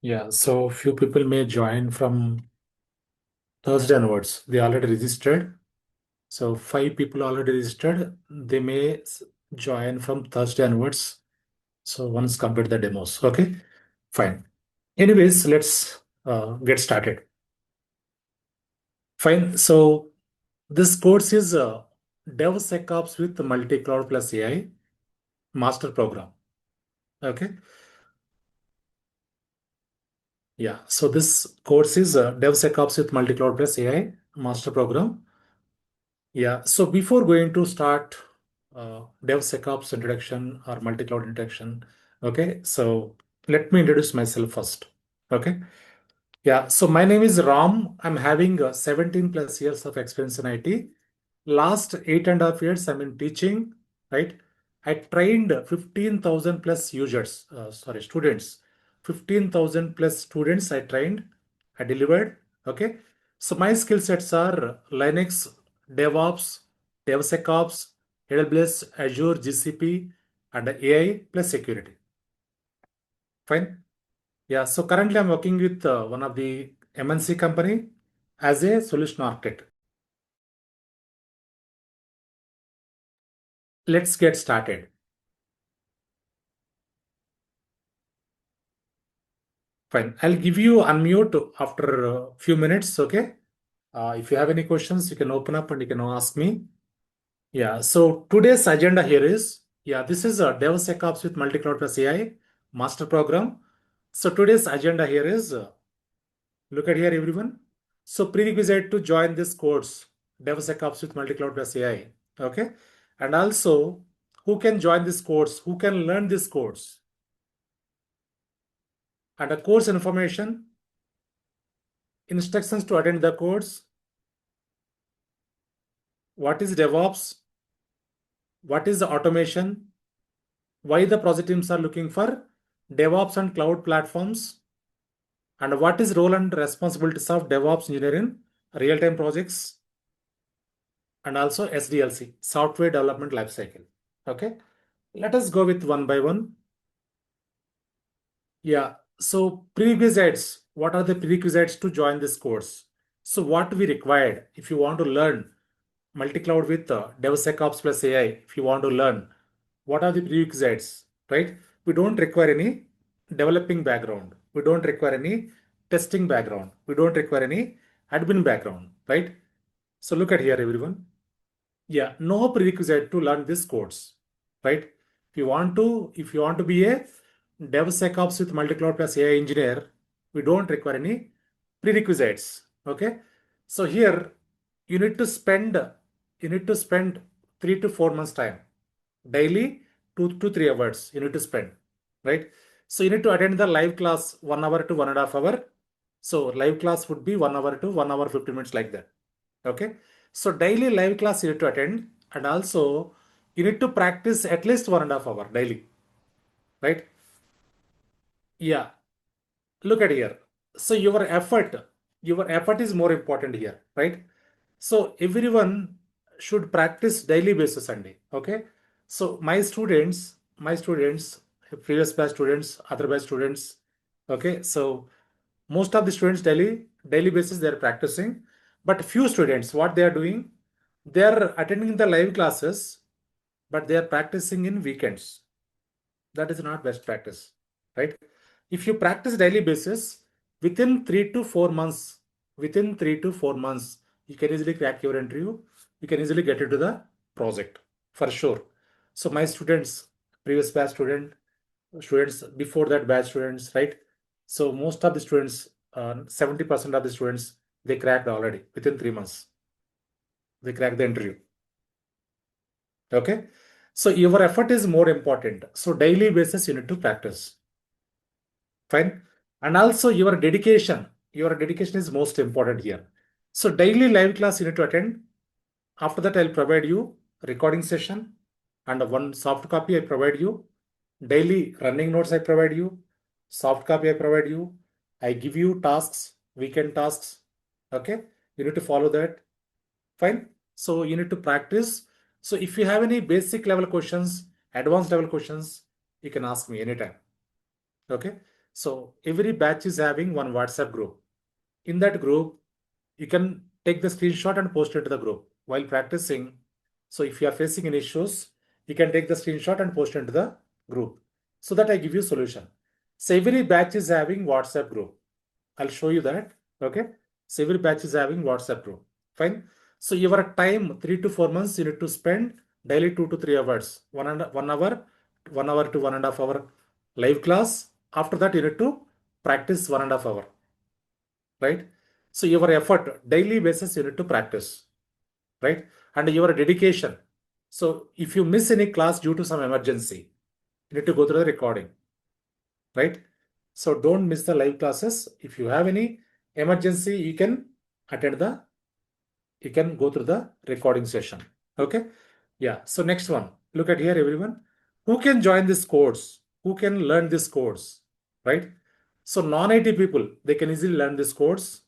Yeah, so few people may join from Thursday onwards. They already registered. So 5 people already registered. They may join from Thursday onwards. So once complete the demos. Okay, fine. Anyways, let's get started. Fine. So this course is DevSecOps with multi-cloud plus AI master program. Okay. Yeah. So this course is DevSecOps with multi-cloud plus AI master program. Yeah, so before going to start DevSecOps introduction or multi-cloud introduction, okay, so let me introduce myself first. Okay, yeah, so my name is Ram. I'm having 17 plus years of experience in IT. Last 8.5 years, I'm in teaching, right? I trained 15,000 plus users, students. 15,000 plus students I trained, I delivered. Okay. So my skill sets are Linux, DevOps, DevSecOps, AWS, Azure, GCP, and AI plus security. Fine. Yeah. So currently I'm working with one of the MNC company as a solution architect. Let's get started. Fine. I'll give you unmute after a few minutes. Okay. If you have any questions, you can open up and you can ask me. Yeah. So today's agenda here is, yeah, this is a DevSecOps with multi-cloud plus AI master program. So today's agenda here is, look at here, everyone. So prerequisite to join this course, DevSecOps with multi-cloud plus AI. Okay. And also, who can join this course? Who can learn this course? And a course information, instructions to attend the course, what is DevOps, what is the automation, why the project teams are looking for DevOps and cloud platforms, and what is role and responsibilities of DevOps engineer in real-time projects, and also SDLC, software development lifecycle. Okay, let us go with one by one. Yeah, so prerequisites. What are the prerequisites to join this course? So what we required if you want to learn multi-cloud with DevSecOps plus AI, if you want to learn, what are the prerequisites, right? We don't require any developing background. We don't require any testing background. We don't require any admin background, right? So look at here, everyone. Yeah, no prerequisite to learn this course, right? If you want to be a DevSecOps with multi-cloud plus AI engineer, we don't require any prerequisites. Okay. So here you need to spend you need to spend 3 to 4 months time daily, 2 to 3 hours you need to spend, right? So you need to attend the live class 1 hour to 1.5 hour. So live class would be 1 hour to 1 hour 50 minutes like that. Okay. So daily live class you need to attend, and also you need to practice at least 1.5 hour daily, right? Yeah. Look at here. So your effort is more important here, right? So everyone should practice daily basis Sunday. Okay. So my students, previous batch students, other batch students. Okay. So most of the students daily basis they are practicing, but few students what they are doing, they are attending the live classes, but they are practicing in weekends. That is not best practice, right? If you practice daily basis, within 3 to 4 months, within 3 to 4 months, you can easily crack your interview. You can easily get into the project for sure. So my students, previous batch students before that batch students, right? So most of the students, 70% of the students, they cracked already within 3 months. They cracked the interview. Okay. So your effort is more important. So daily basis you need to practice. Fine. And also your dedication is most important here. So daily live class you need to attend. After that, I'll provide you recording session and one soft copy I provide you. Daily running notes I provide you. Soft copy I provide you. I give you tasks, weekend tasks. Okay. You need to follow that. Fine. So you need to practice. So if you have any basic level questions, advanced level questions, you can ask me anytime. Okay. So every batch is having one WhatsApp group. In that group, you can take the screenshot and post it to the group while practicing. So if you are facing any issues, you can take the screenshot and post into the group so that I give you solution. So every batch is having WhatsApp group. I'll show you that. Okay. So every batch is having WhatsApp group. Fine. So your time 3 to 4 months you need to spend daily 2 to 3 hours, 1 hour, 1 hour to 1.5 hour live class. After that you need to practice 1.5 hour. Right. So your effort daily basis you need to practice. Right. And your dedication. So if you miss any class due to some emergency, you need to go through the recording. Right. So don't miss the live classes. If you have any emergency, you can attend the, you can go through the recording session. Okay. Yeah. So next one, look at here, everyone. Who can join this course? Who can learn this course? Right. So non-IT people, they can easily learn this course.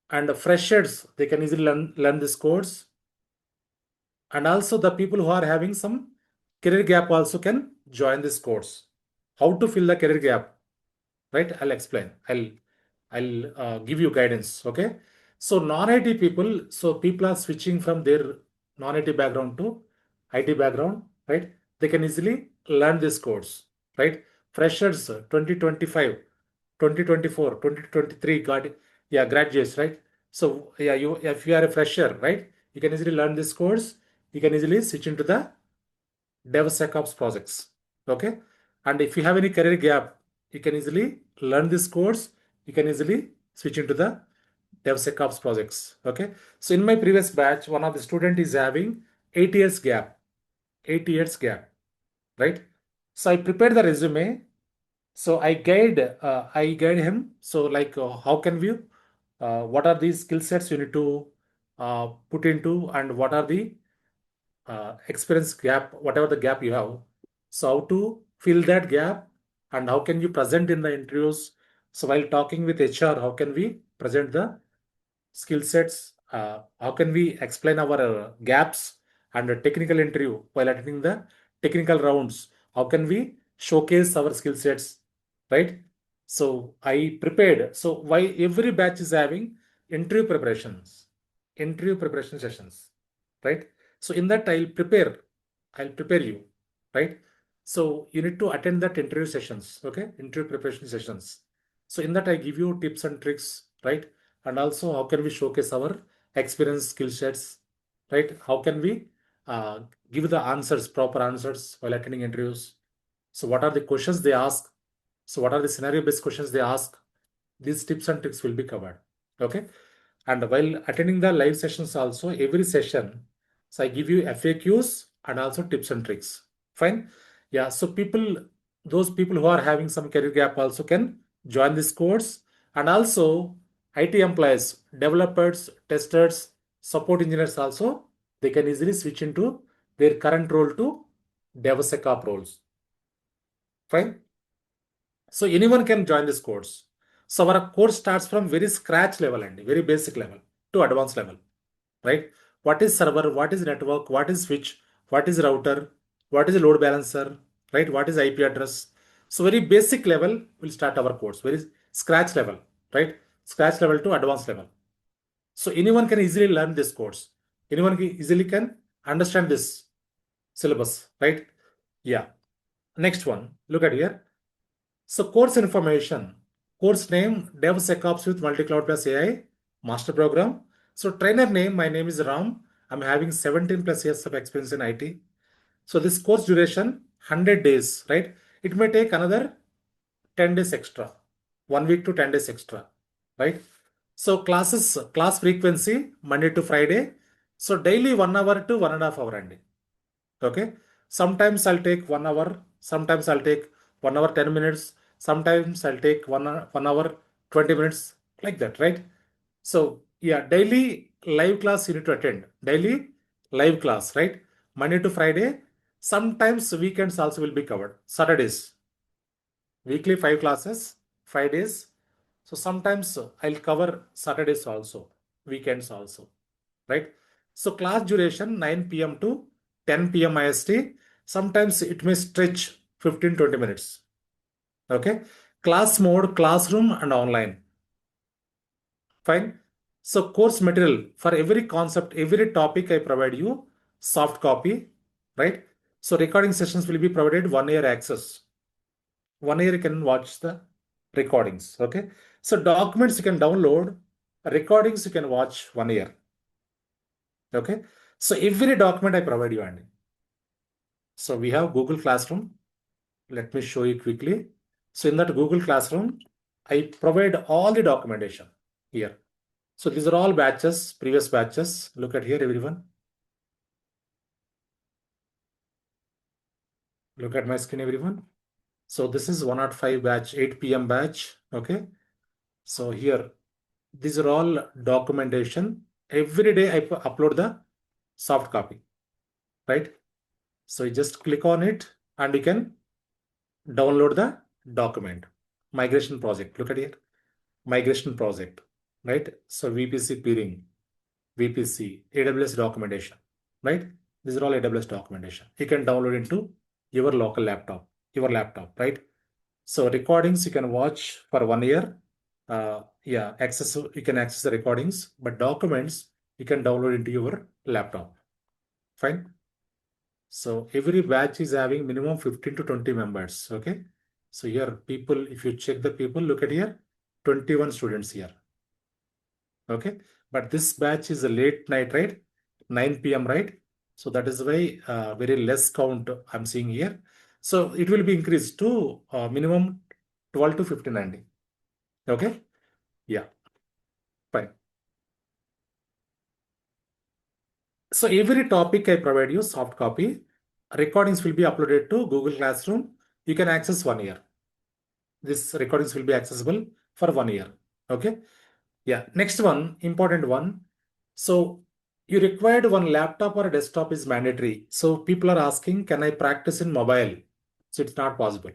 And freshers, they can easily learn this course. And also the people who are having some career gap also can join this course. How to fill the career gap? Right? I'll explain. I'll give you guidance. Okay. So non-IT people, so people are switching from their non-IT background to IT background, right? They can easily learn this course, right? Freshers 2025, 2024, 2023 got, yeah, graduates, right? So yeah, you, if you are a fresher, right, you can easily learn this course. You can easily switch into the DevSecOps projects. Okay. And if you have any career gap, you can easily learn this course. You can easily switch into the DevSecOps projects. Okay. So in my previous batch, one of the student is having 8 years gap, 8 years gap, right? So I prepared the resume. So I guide him. So like, how can we, what are the skill sets you need to put into, and what are the experience gap, whatever the gap you have. So how to fill that gap, and how can you present in the interviews? So while talking with HR, how can we present the skill sets? How can we explain our gaps and a technical interview while attending the technical rounds? How can we showcase our skill sets? Right? So I prepared. So why every batch is having interview preparations, interview preparation sessions, right? So in that I'll prepare you, right? So you need to attend that interview sessions, okay? Interview preparation sessions. So in that I give you tips and tricks, right? And also how can we showcase our experience, skill sets, right? How can we uh, give the answers, proper answers while attending interviews? So what are the questions they ask? So what are the scenario based questions they ask? These tips and tricks will be covered. Okay. And while attending the live sessions also, every session, so I give you FAQs and also tips and tricks. Fine. Yeah. So those people who are having some career gap also can join this course. And also IT employees, developers, testers, support engineers also, they can easily switch into their current role to DevSecOps roles. Fine. So anyone can join this course. So our course starts from very scratch level and very basic level to advanced level, right? What is server? What is network? What is switch? What is router? What is load balancer? Right? What is IP address? So very basic level will start our course. Very scratch level, right? Scratch level to advanced level. So anyone can easily learn this course. Anyone easily can understand this syllabus, right? Yeah. Next one. Look at here. So course information, course name, DevSecOps with Multi-Cloud plus AI, master program. So trainer name, my name is Ram. I'm having 17 plus years of experience in IT. So this course duration, 100 days, right? It may take another 10 days extra, 1 week to 10 days extra, right? So class frequency, Monday to Friday. So daily 1 hour to 1.5 hour and okay. Sometimes I'll take 1 hour, sometimes I'll take 1 hour 10 minutes, sometimes I'll take 1 hour 20 minutes, like that, right? So yeah, daily live class you need to attend. Daily live class, right? Monday to Friday. Sometimes weekends also will be covered. Saturdays, weekly 5 classes, 5 days. So sometimes I'll cover Saturdays also, weekends also, right? So class duration 9 p.m. to 10 p.m. IST. Sometimes it may stretch 15-20 minutes. Okay. Class mode, classroom, and online. Fine. So course material for every concept, every topic I provide you soft copy, right? So recording sessions will be provided 1 year access. 1 year you can watch the recordings. Okay. So documents you can download, recordings you can watch 1 year. Okay. So every document I provide you, Andy. So we have Google Classroom. Let me show you quickly. So in that Google Classroom, I provide all the documentation here. So these are all batches, previous batches. Look at here, everyone. Look at my screen, everyone. So this is 105 batch, 8 p.m. batch. Okay. So here, these are all documentation. Every day I upload the soft copy, right? So you just click on it and you can download the document. Migration project. Look at here. Migration project, right? So VPC peering, VPC, AWS documentation, right? These are all AWS documentation. You can download into your local laptop, right? So recordings you can watch for 1 year. Yeah, access you can access the recordings, but documents you can download into your laptop. Fine. So every batch is having minimum 15 to 20 members. Okay. So here people, if you check the people, look at here, 21 students here. Okay. But this batch is a late night, right? 9 p.m., right? So that is why very less count I'm seeing here. So it will be increased to minimum 12 to 15 Okay. Yeah. Fine. So every topic I provide you soft copy. Recordings will be uploaded to Google Classroom. You can access 1 year. This recordings will be accessible for 1 year. Okay. Yeah. Next one, important one. So you required one laptop or a desktop is mandatory. So people are asking, can I practice in mobile? So it's not possible.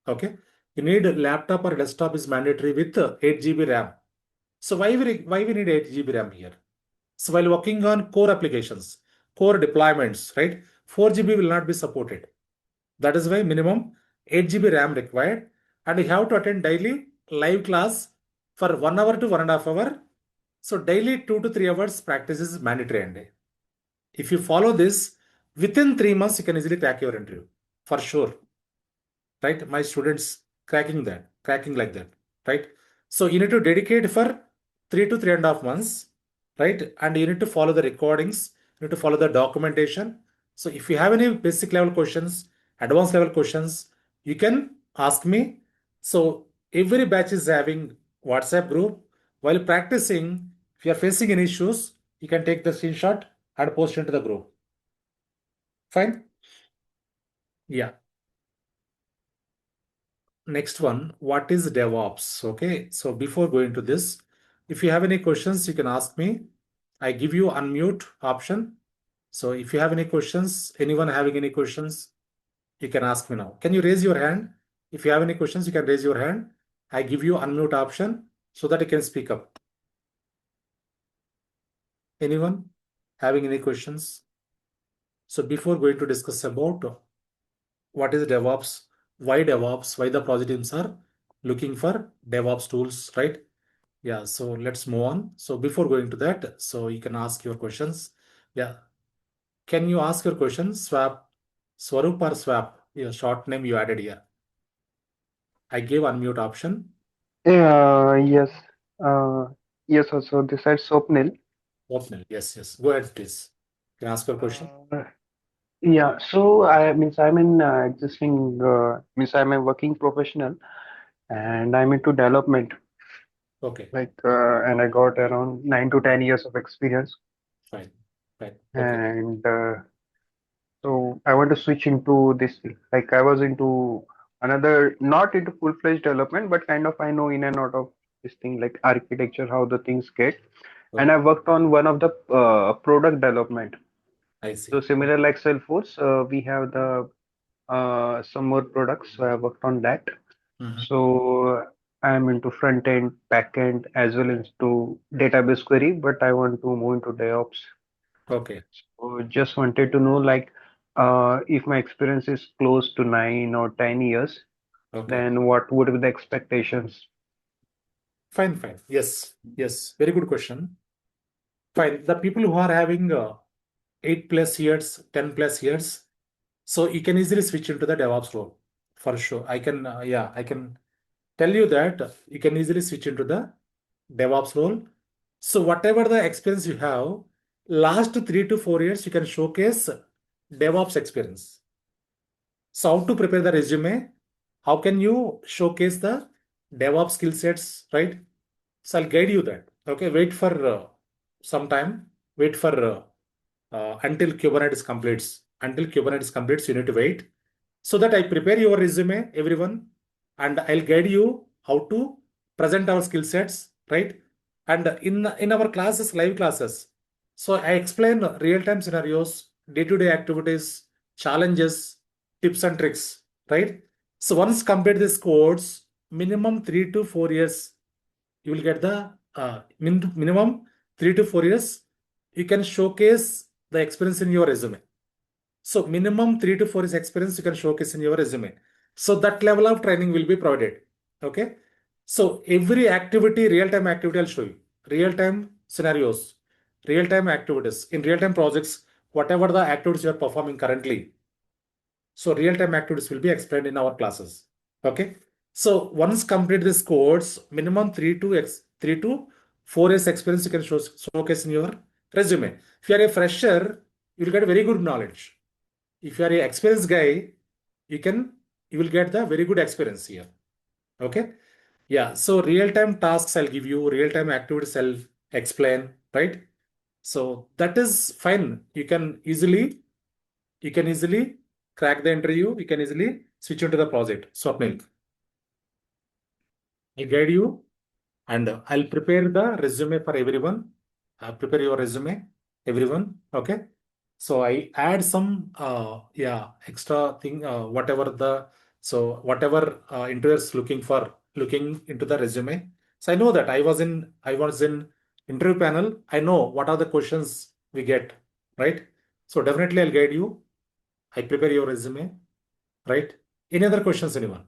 Okay. You need a laptop or a desktop is mandatory with 8 GB RAM. So why we need 8 GB RAM here? So while working on core applications, core deployments, right? 4 GB will not be supported. That is why minimum 8 GB RAM required. And you have to attend daily live class for 1 hour to 1.5 hour. So daily 2 to 3 hours practice is mandatory. And if you follow this, within 3 months, you can easily crack your interview for sure, right? My students cracking like that, right? So you need to dedicate for 3 to 3.5 months, right? And you need to follow the recordings, you need to follow the documentation. So if you have any basic level questions, advanced level questions, you can ask me. So every batch is having WhatsApp group. While practicing, if you are facing any issues, you can take the screenshot and post into the group. Fine? Yeah. Next one, what is DevOps? Okay, so before going to this, if you have any questions, you can ask me. I give you unmute option. So if you have any questions, anyone having any questions, you can ask me now. Can you raise your hand? If you have any questions, you can raise your hand. I give you unmute option so that you can speak up. Anyone having any questions? So before going to discuss about what is DevOps, why the project teams are looking for DevOps tools, right? Yeah, so let's move on. So before going to that, so you can ask your questions. Yeah, can you ask your question? Swap, Swarup or Swap? Your short name you added here. I gave unmute option. Yes. Uh, yes, also this side Swapnil. Swapnil. Yes, yes. Go ahead, please. You can ask your question. Uh, yeah, so I means I'm in existing means I'm a working professional and I'm into development Okay, and I got around 9 to 10 years of experience fine, fine. Okay, and so I want to switch into this field. Like I was into another not into full-fledged development but kind of I know in and out of this thing like architecture how the things get and I okay. worked on one of the product development. I So see. similar like Salesforce, we have the some more products. So I worked on that. Mhm. So I'm into front end, back end, as well as to database query, but I want to move into DevOps. Okay. So just wanted to know like if my experience is close to 9 or 10 years. Okay. Then what would be the expectations? Fine, fine. Yes, yes. Very good question. Fine. The people who are having 8 plus years, 10 plus years, so you can easily switch into the DevOps role for sure. I can tell you that you can easily switch into the DevOps role. So whatever the experience you have, last 3 to 4 years, you can showcase DevOps experience. So how to prepare the resume? How can you showcase the DevOps skill sets, right? So I'll guide you that. Okay, wait for some time. Wait for until Kubernetes completes. Until Kubernetes completes, you need to wait. So that I prepare your resume, everyone, and I'll guide you how to present our skill sets, right? And in our classes, live classes, so I explain real-time scenarios, day-to-day activities, challenges, tips and tricks, right? So once complete this course, minimum 3 to 4 years, you will get the minimum 3 to 4 years. You can showcase the experience in your resume. So minimum 3 to 4 years experience you can showcase in your resume. So that level of training will be provided. Okay. So every activity, real-time activity, I'll show you. Real-time scenarios, real-time activities, in real-time projects, whatever the activities you are performing currently. So real-time activities will be explained in our classes. Okay. So once complete this course, minimum 3 to 4 years experience you can showcase in your resume. If you are a fresher, you'll get very good knowledge. If you are an experienced guy, you can you will get the very good experience here. Okay. Yeah. So real-time tasks I'll give you, real-time activities I'll explain, right? So that is fine. You can easily crack the interview. You can easily switch into the project. Swapnil, I'll guide you and I'll prepare the resume for everyone. Prepare your resume, everyone. Okay. So I add some extra thing, whatever interviewers looking into the resume. So I know that I was in interview panel. I know what are the questions we get, right? So definitely I'll guide you. I prepare your resume, right? Any other questions, anyone?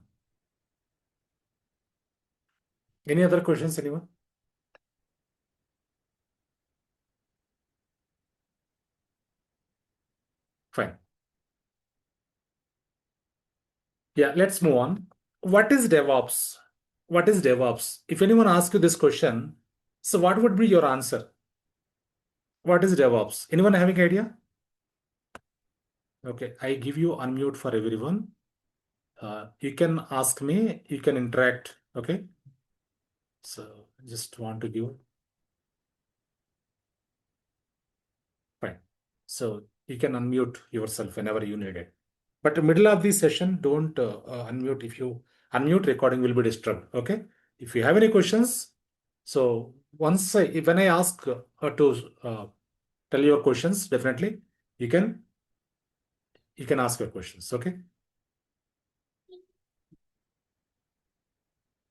Any other questions, anyone? Fine. Yeah, let's move on. What is DevOps? What is DevOps? If anyone asks you this question, so what would be your answer? What is DevOps? Anyone having idea? Okay, I give you unmute for everyone. You can ask me, you can interact. Okay, so just want to give. Fine. So you can unmute yourself whenever you need it. But the middle of the session, don't unmute. If you unmute, recording will be disturbed. Okay. If you have any questions, so when I ask to tell your questions, definitely you can ask your questions. Okay.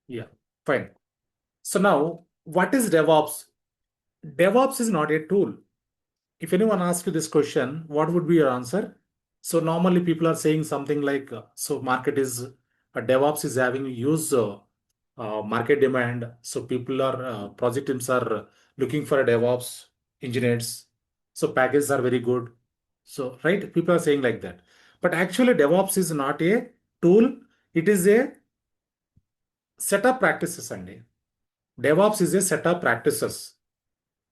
Yeah. Fine. So now, what is DevOps? DevOps is not a tool. If anyone asks you this question, what would be your answer? So normally people are saying something like, so market is DevOps is having huge market demand. So people are project teams are looking for a DevOps engineers. So packages are very good. So right, people are saying like that. But actually, DevOps is not a tool. It is a set of practices, Sunday. DevOps is a set of practices.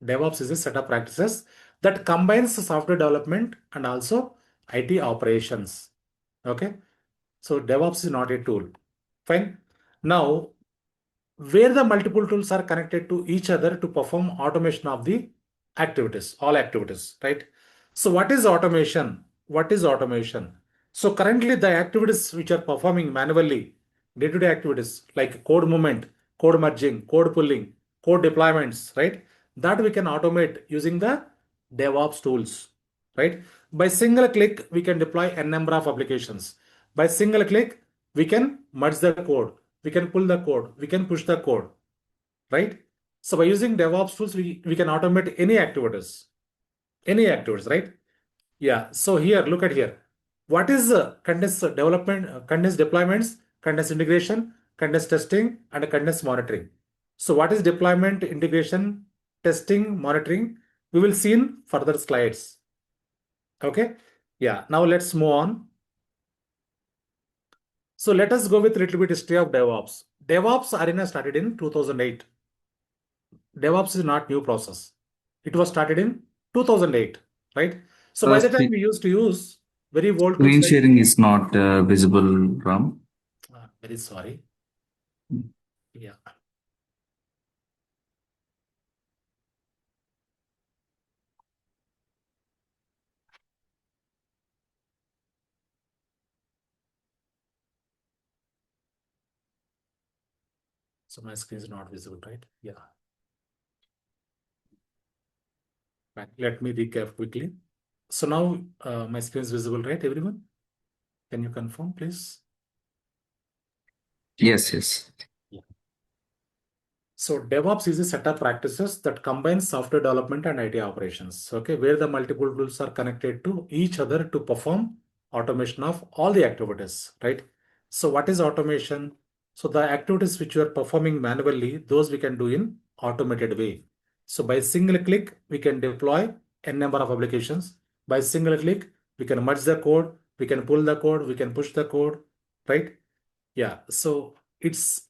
DevOps is a set of practices that combines software development and also IT operations. Okay. So DevOps is not a tool. Fine. Now, where the multiple tools are connected to each other to perform automation of the activities, all activities, right? So what is automation? What is automation? So currently the activities which are performing manually, day-to-day activities like code movement, code merging, code pulling, code deployments, right? That we can automate using the DevOps tools, right? By single click, we can deploy a number of applications. By single click, we can merge the code, we can pull the code, we can push the code, right? So by using DevOps tools, we can automate any activities, right? Yeah. So here, look at here. What is continuous development, continuous deployments, continuous integration, continuous testing, and continuous monitoring. So what is deployment, integration, testing, monitoring? We will see in further slides. Okay. Yeah. Now let's move on. So let us go with a little bit history of DevOps. DevOps arena started in 2008. DevOps is not new process. It was started in 2008, right? So by the time we used to use very old tools Screen like, sharing is not visible, Ram. very sorry. Yeah. So my screen is not visible, right? Yeah. Right. Let me recap quickly. So now my screen is visible, right, everyone? Can you confirm, please? Yes, yes. Yeah. So DevOps is a set of practices that combines software development and IT operations, okay, where the multiple tools are connected to each other to perform automation of all the activities, right? So what is automation? So the activities which you are performing manually, those we can do in automated way. So by single click, we can deploy n number of applications. By single click, we can merge the code, we can pull the code, we can push the code, right? Yeah. So it's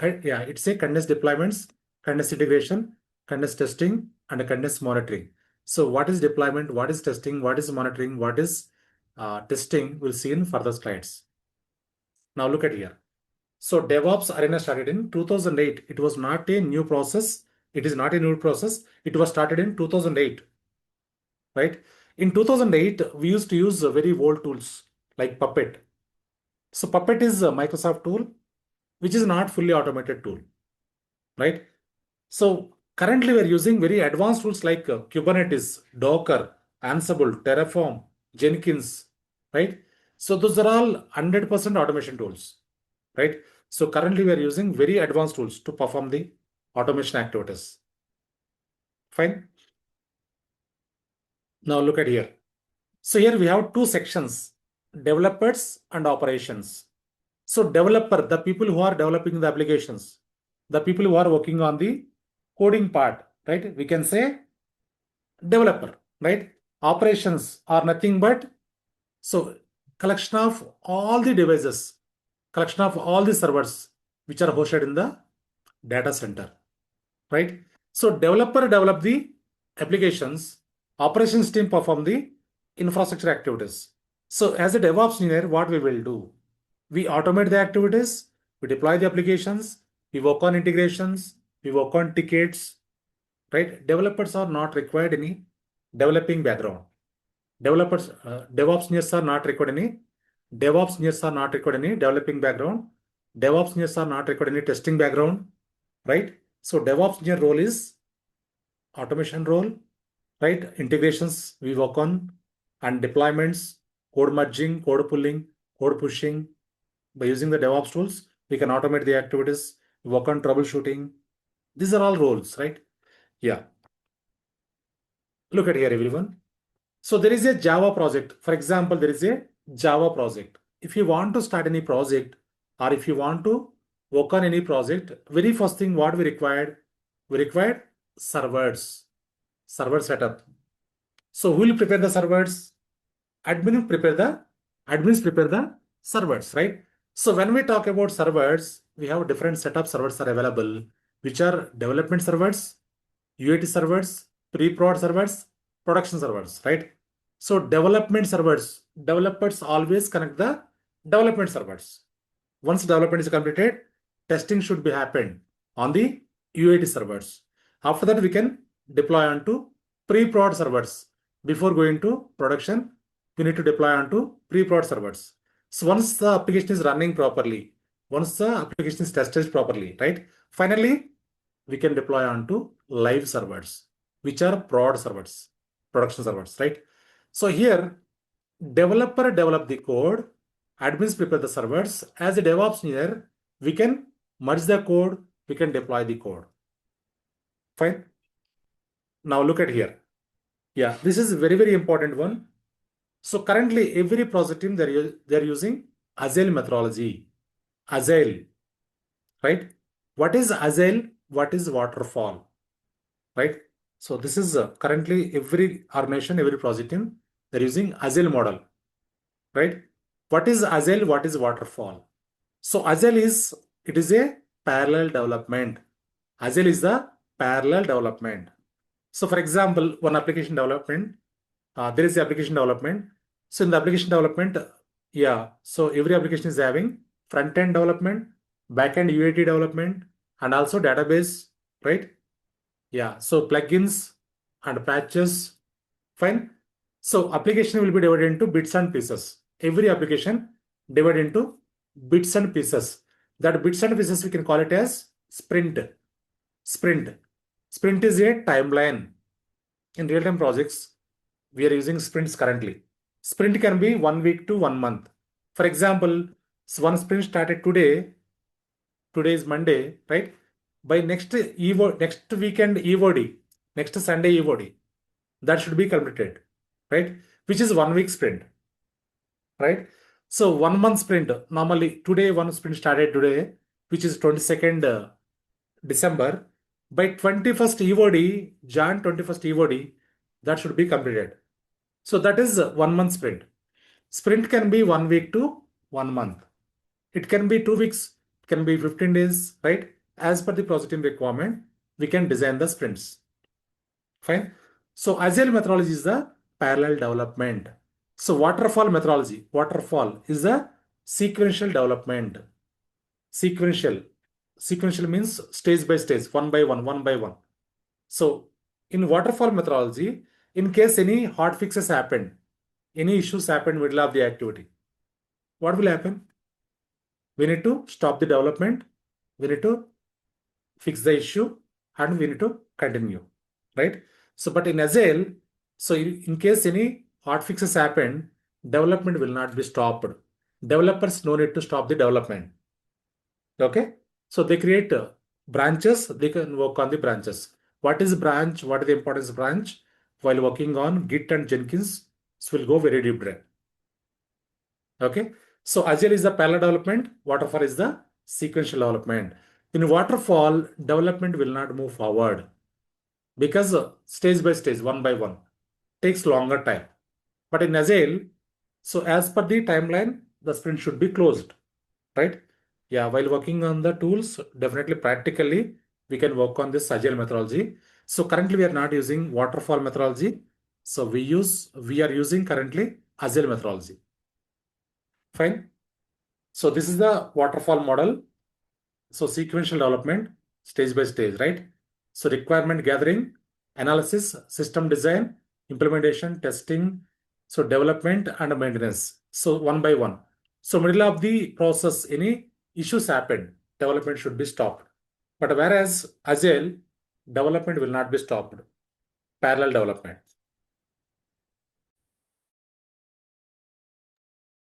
a continuous deployments, continuous integration, continuous testing, and a continuous monitoring. So what is deployment? What is testing? What is monitoring? What is testing? We'll see in further slides. Now look at here. So DevOps arena started in 2008. It was not a new process. It is not a new process. It was started in 2008, right? In 2008, we used to use very old tools like Puppet. So Puppet is a Microsoft tool, which is not fully automated tool, right? So currently we're using very advanced tools like Kubernetes, Docker, Ansible, Terraform, Jenkins, right? So those are all 100% automation tools, right? So currently we're using very advanced tools to perform the automation activities. Fine. Now look at here. So here we have two sections, developers and operations. So developer, the people who are developing the applications, the people who are working on the coding part, right? We can say developer, right? Operations are nothing but so collection of all the devices, collection of all the servers which are hosted in the data center, right? So developer develop the applications, operations team perform the infrastructure activities. So as a DevOps engineer, what we will do? We automate the activities, we deploy the applications, we work on integrations, we work on tickets, right? Developers are not required any developing background. DevOps engineers are not required any. DevOps engineers are not required any developing background. DevOps engineers are not required any testing background, right? So DevOps engineer role is automation role, right? Integrations we work on and deployments, code merging, code pulling, code pushing. By using the DevOps tools, we can automate the activities, work on troubleshooting. These are all roles, right? Yeah. Look at here, everyone. So there is a Java project. For example, there is a Java project. If you want to start any project or if you want to work on any project, very first thing what we required servers, server setup. So who will prepare the servers? Admins prepare the servers, right? So when we talk about servers, we have different set of servers are available, which are development servers, UAT servers, pre-prod servers, production servers, right? So development servers, developers always connect the development servers. Once development is completed, testing should be happened on the UAT servers. After that, we can deploy onto pre-prod servers. Before going to production, we need to deploy onto pre-prod servers. So once the application is running properly, once the application is tested properly, right? Finally, we can deploy onto live servers, which are prod servers, production servers, right? So here, developer develop the code, admins prepare the servers. As a DevOps engineer, we can merge the code, we can deploy the code. Fine. Now look at here. Yeah, this is a very, very important one. So currently, every project team they're using Agile methodology. Agile, right? What is Agile? What is waterfall, right? So this is currently every organization, every project team, they're using Agile model, right? What is Agile? What is waterfall? So Agile is, it is a parallel development. Agile is the parallel development. So for example, one application development, there is application development. So in the application development, yeah, so every application is having front-end development, back-end UAT development, and also database, right? Yeah, so plugins and patches, fine. So application will be divided into bits and pieces. Every application divided into bits and pieces. That bits and pieces we can call it as sprint. Sprint. Sprint is a timeline. In real-time projects, we are using sprints currently. Sprint can be 1 week to 1 month. For example, one sprint started today. Today is Monday, right? By next next weekend EOD, next Sunday EOD, that should be completed, right? Which is 1 week sprint, right? So 1 month sprint. Normally today one sprint started today, which is 22nd December. By 21st EOD, Jan 21st EOD, that should be completed. So that is 1 month sprint. Sprint can be 1 week to 1 month. It can be 2 weeks, it can be 15 days, right? As per the project team requirement, we can design the sprints. Fine. So Agile methodology is the parallel development. So waterfall methodology, waterfall is the sequential development. Sequential. Sequential means stage by stage, one by one, one by one. So in waterfall methodology, in case any hot fixes happen, any issues happen middle of the activity, what will happen? We need to stop the development, we need to fix the issue, and we need to continue, right? So, but in Agile, so in case any hot fixes happen, development will not be stopped. Developers no need to stop the development. Okay? So they create branches, they can work on the branches. What is branch? What is the importance of branch? While working on Git and Jenkins, so we'll go very deep there. Okay? So Agile is the parallel development, waterfall is the sequential development. In waterfall, development will not move forward because stage by stage, one by one, takes longer time. But in Agile, so as per the timeline, the sprint should be closed, right? Yeah, while working on the tools, definitely practically, we can work on this Agile methodology. So currently we are not using waterfall methodology. So we are using currently Agile methodology. Fine. So this is the waterfall model. So sequential development, stage by stage, right? So requirement gathering, analysis, system design, implementation, testing, so development and maintenance. So one by one. So middle of the process, any issues happen, development should be stopped. But whereas Agile, development will not be stopped. Parallel development.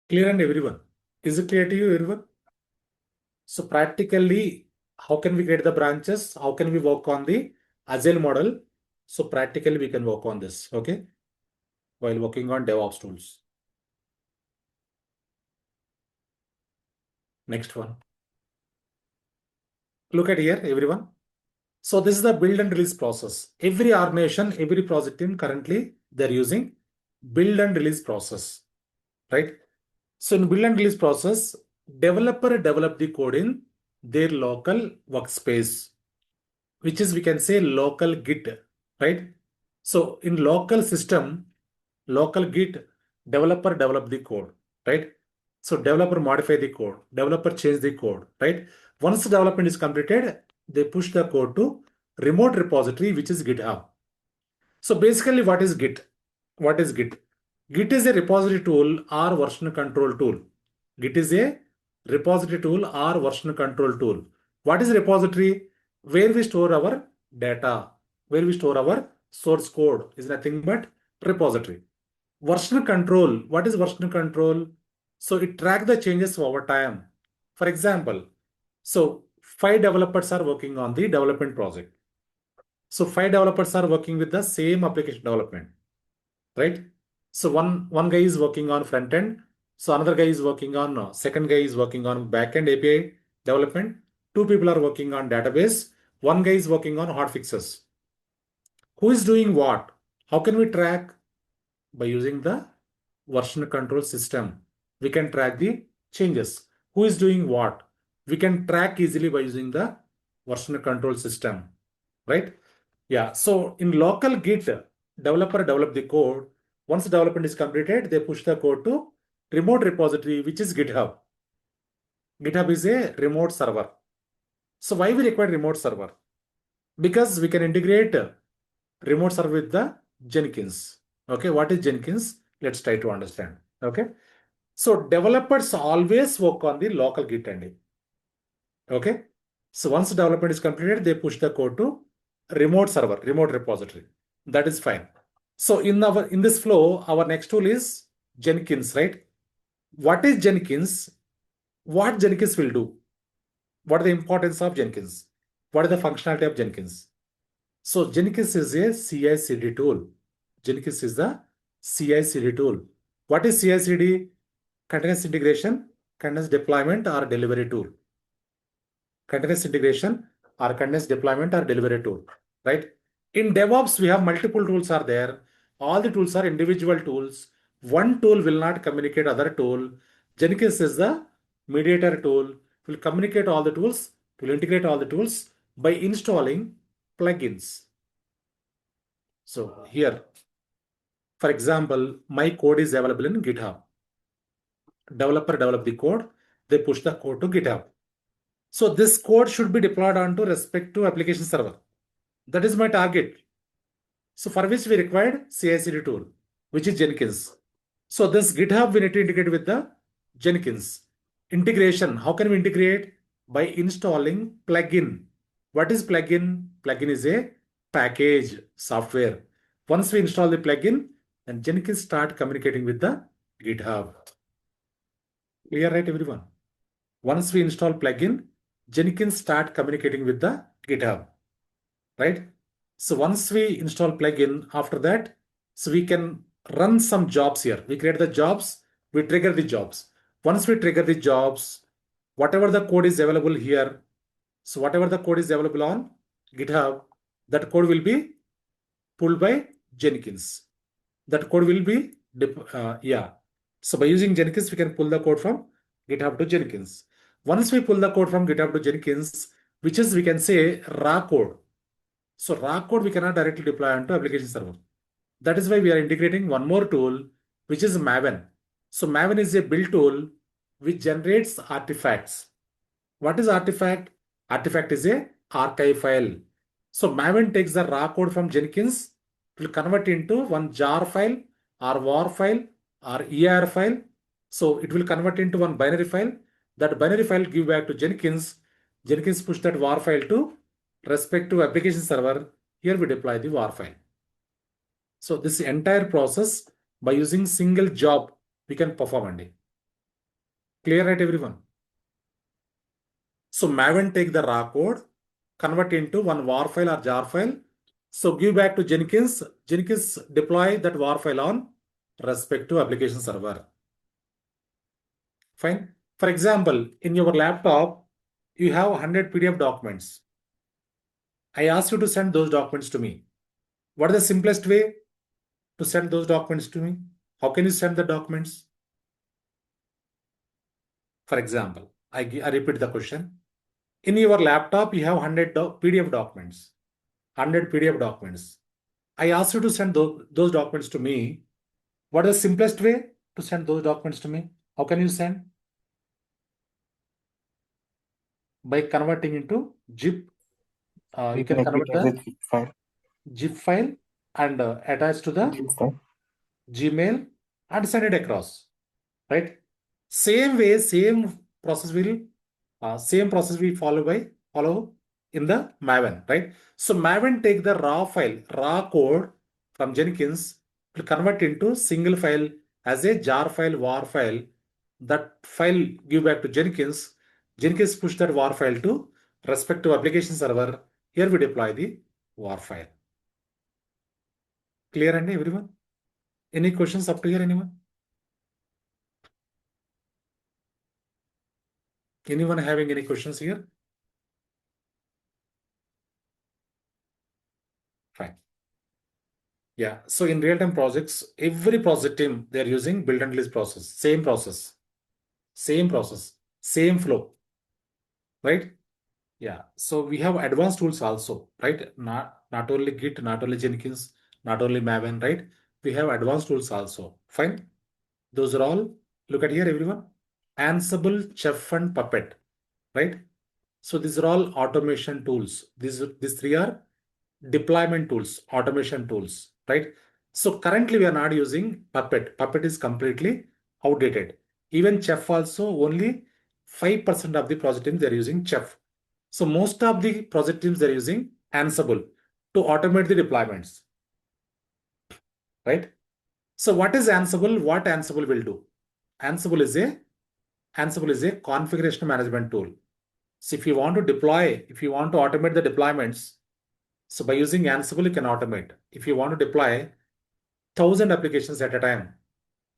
Clear and everyone? Is it clear to you, everyone? So practically, how can we create the branches? How can we work on the Agile model? So practically, we can work on this, okay? While working on DevOps tools. Next one. Look at here, everyone. So this is the build and release process. Every organization, every project team currently, they're using build and release process, right? So in build and release process, developer develop the code in their local workspace, which is we can say local Git, right? So in local system, local Git, developer develop the code, right? So developer modify the code, developer change the code, right? Once the development is completed, they push the code to remote repository, which is GitHub. So basically, what is Git? What is Git? Git is a repository tool or version control tool. Git is a repository tool or version control tool. What is repository? Where we store our data, where we store our source code is nothing but repository. Version control. What is version control? So it tracks the changes over time. For example, so 5 developers are working on the development project. So 5 developers are working with the same application development, right? So one guy is working on front end, So another guy is working on, second guy is working on backend API development. Two people are working on database. One guy is working on hot fixes. Who is doing what? How can we track? By using the version control system, we can track the changes. Who is doing what? We can track easily by using the version control system, right? Yeah. So in local Git, developer develop the code. Once development is completed, they push the code to remote repository, which is GitHub. GitHub is a remote server. So why we require remote server? Because we can integrate remote server with the Jenkins. Okay, what is Jenkins? Let's try to understand. Okay, so developers always work on the local Git ending. Okay, so once development is completed, they push the code to remote server, remote repository. That is fine. So in this flow, our next tool is Jenkins, right? What is Jenkins? What Jenkins will do? What is the importance of Jenkins? What is the functionality of Jenkins? So Jenkins is a CI/CD tool. Jenkins is the CI/CD tool. What is CI/CD? Continuous integration, continuous deployment, or delivery tool. Continuous integration or continuous deployment or delivery tool, right? In DevOps, we have multiple tools are there. All the tools are individual tools. One tool will not communicate other tool. Jenkins is the mediator tool. Will communicate all the tools, will integrate all the tools by installing plugins. So here, for example, my code is available in GitHub. Developer develop the code, they push the code to GitHub. So this code should be deployed onto respective application server. That is my target. So for which we required CI/CD tool, which is Jenkins. So this GitHub we need to integrate with the Jenkins. Integration, how can we integrate? By installing plugin. What is plugin? Plugin is a package software. Once we install the plugin, then Jenkins start communicating with the GitHub. Clear, right, everyone? Once we install plugin, Jenkins start communicating with the GitHub, right? So once we install plugin, after that, so we can run some jobs here. We create the jobs, we trigger the jobs. Once we trigger the jobs, whatever the code is available here, so whatever the code is available on GitHub, that code will be pulled by Jenkins. That code will be, So by using Jenkins, we can pull the code from GitHub to Jenkins. Once we pull the code from GitHub to Jenkins, which is, we can say, raw code. So raw code we cannot directly deploy onto application server. That is why we are integrating one more tool, which is Maven. So Maven is a build tool which generates artifacts. What is artifact? Artifact is a archive file. So Maven takes the raw code from Jenkins, will convert into one jar file or war file or ER file. So it will convert into one binary file. That binary file give back to Jenkins. Jenkins push that war file to respective application server. Here we deploy the war file. So this entire process by using single job we can perform only. Clear, right, everyone? So Maven take the raw code, convert into one war file or jar file. So give back to Jenkins. Jenkins deploy that war file on respective application server. Fine. For example, in your laptop, you have 100 PDF documents. I ask you to send those documents to me. What is the simplest way to send those documents to me? How can you send the documents? For example, I repeat the question. In your laptop, you have 100 PDF documents. 100 PDF documents. I ask you to send those documents to me. What is the simplest way to send those documents to me? How can you send? By converting into zip. You can convert the zip file and attach to the Gmail and send it across, right? Same way, same process we follow in the Maven, right? So Maven take the raw file, raw code from Jenkins to convert into single file as a jar file, war file. That file give back to Jenkins. Jenkins push that war file to respective application server. Here we deploy the war file. Clear, and everyone? Any questions up to here, anyone? Anyone having any questions here? Fine. Yeah. So in real-time projects, every project team, they're using build and release process, same process, same flow, right? Yeah. So we have advanced tools also, right? Not only Git, not only Jenkins, not only Maven, right? We have advanced tools also. Fine. Those are all. Look at here, everyone. Ansible, Chef, and Puppet, right? So these are all automation tools. These three are deployment tools, automation tools, right? So currently we are not using Puppet. Puppet is completely outdated. Even Chef also only 5% of the project teams they're using Chef. So most of the project teams they're using Ansible to automate the deployments, right? So what is Ansible? What Ansible will do? Ansible is a Ansible is a configuration management tool. So if you want to deploy, if you want to automate the deployments, so by using Ansible, you can automate. If you want to deploy 1,000 applications at a time,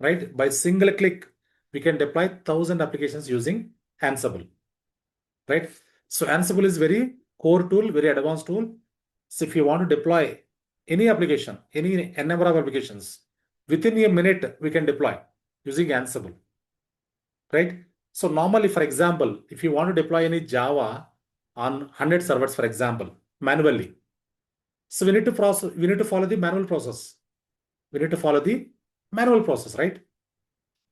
right? By single click, we can deploy 1,000 applications using Ansible, right? So Ansible is very core tool, very advanced tool. So if you want to deploy any application, any n number of applications, within a minute, we can deploy using Ansible, right? So normally, for example, if you want to deploy any Java on 100 servers, for example, manually, so we need to follow the manual process. We need to follow the manual process, right?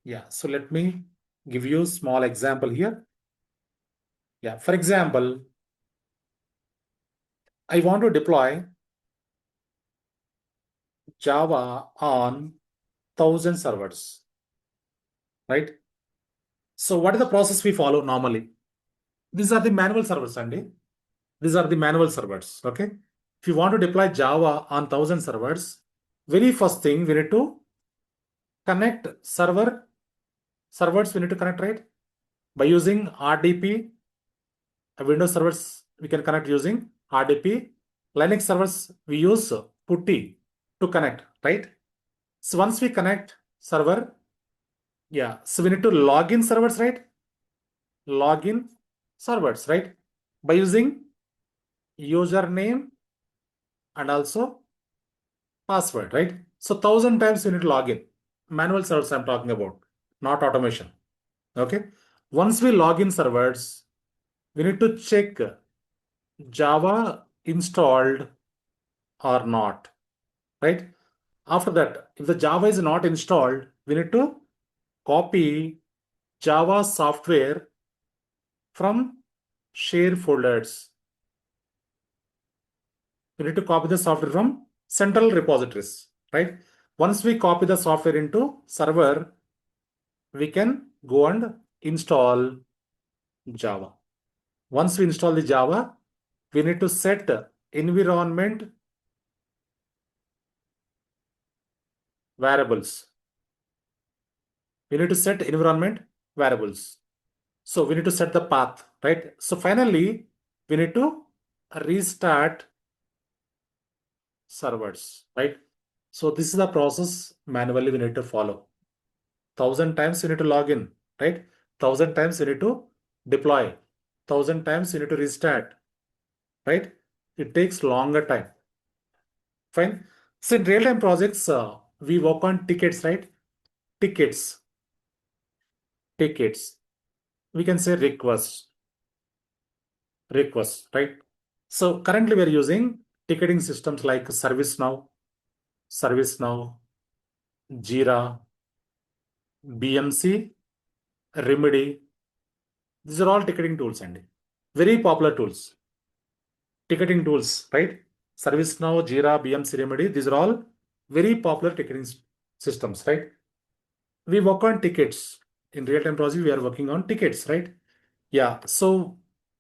Yeah. So let me give you a small example here. Yeah. For example, I want to deploy Java on 1,000 servers, right? So what is the process we follow normally? These are the manual servers, Andy. These are the manual servers, okay? If you want to deploy Java on 1,000 servers, very first thing we need to connect servers we need to connect, right? By using RDP, Windows servers we can connect using RDP. Linux servers we use PuTTY to connect, right? So once we connect server, yeah, so we need to log in servers, right? Login servers, right? By using username and also password, right? So 1,000 times we need to log in. Manual servers I'm talking about, not automation. Okay. Once we log in servers, we need to check Java installed or not, right? After that, if the Java is not installed, we need to copy Java software from share folders. We need to copy the software from central repositories, right? Once we copy the software into server, we can go and install Java. Once we install the Java, we need to set environment variables. We need to set environment variables. So we need to set the path, right? So finally, we need to restart servers, right? So this is the process manually we need to follow. 1,000 times you need to log in, right? 1,000 times you need to deploy. 1,000 times you need to restart, right? It takes longer time. Fine. So in real-time projects, we work on tickets, right? Tickets. We can say requests, right? So currently we're using ticketing systems like ServiceNow, Jira, BMC, Remedy. These are all ticketing tools and very popular tools. Ticketing tools, right? ServiceNow, Jira, BMC, Remedy. These are all very popular ticketing systems, right? We work on tickets. In real-time project, we are working on tickets, right? Yeah. So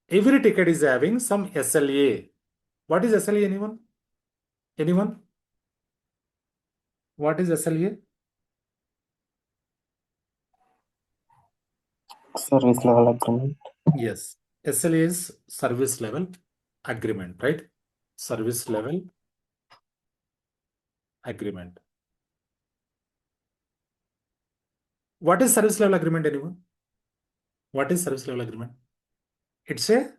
every ticket is having some SLA. What is SLA? Anyone? Anyone? What is SLA? Service level agreement. Yes. SLA is service level agreement, right? Service level agreement. What is service level agreement, anyone? What is service level agreement? It's a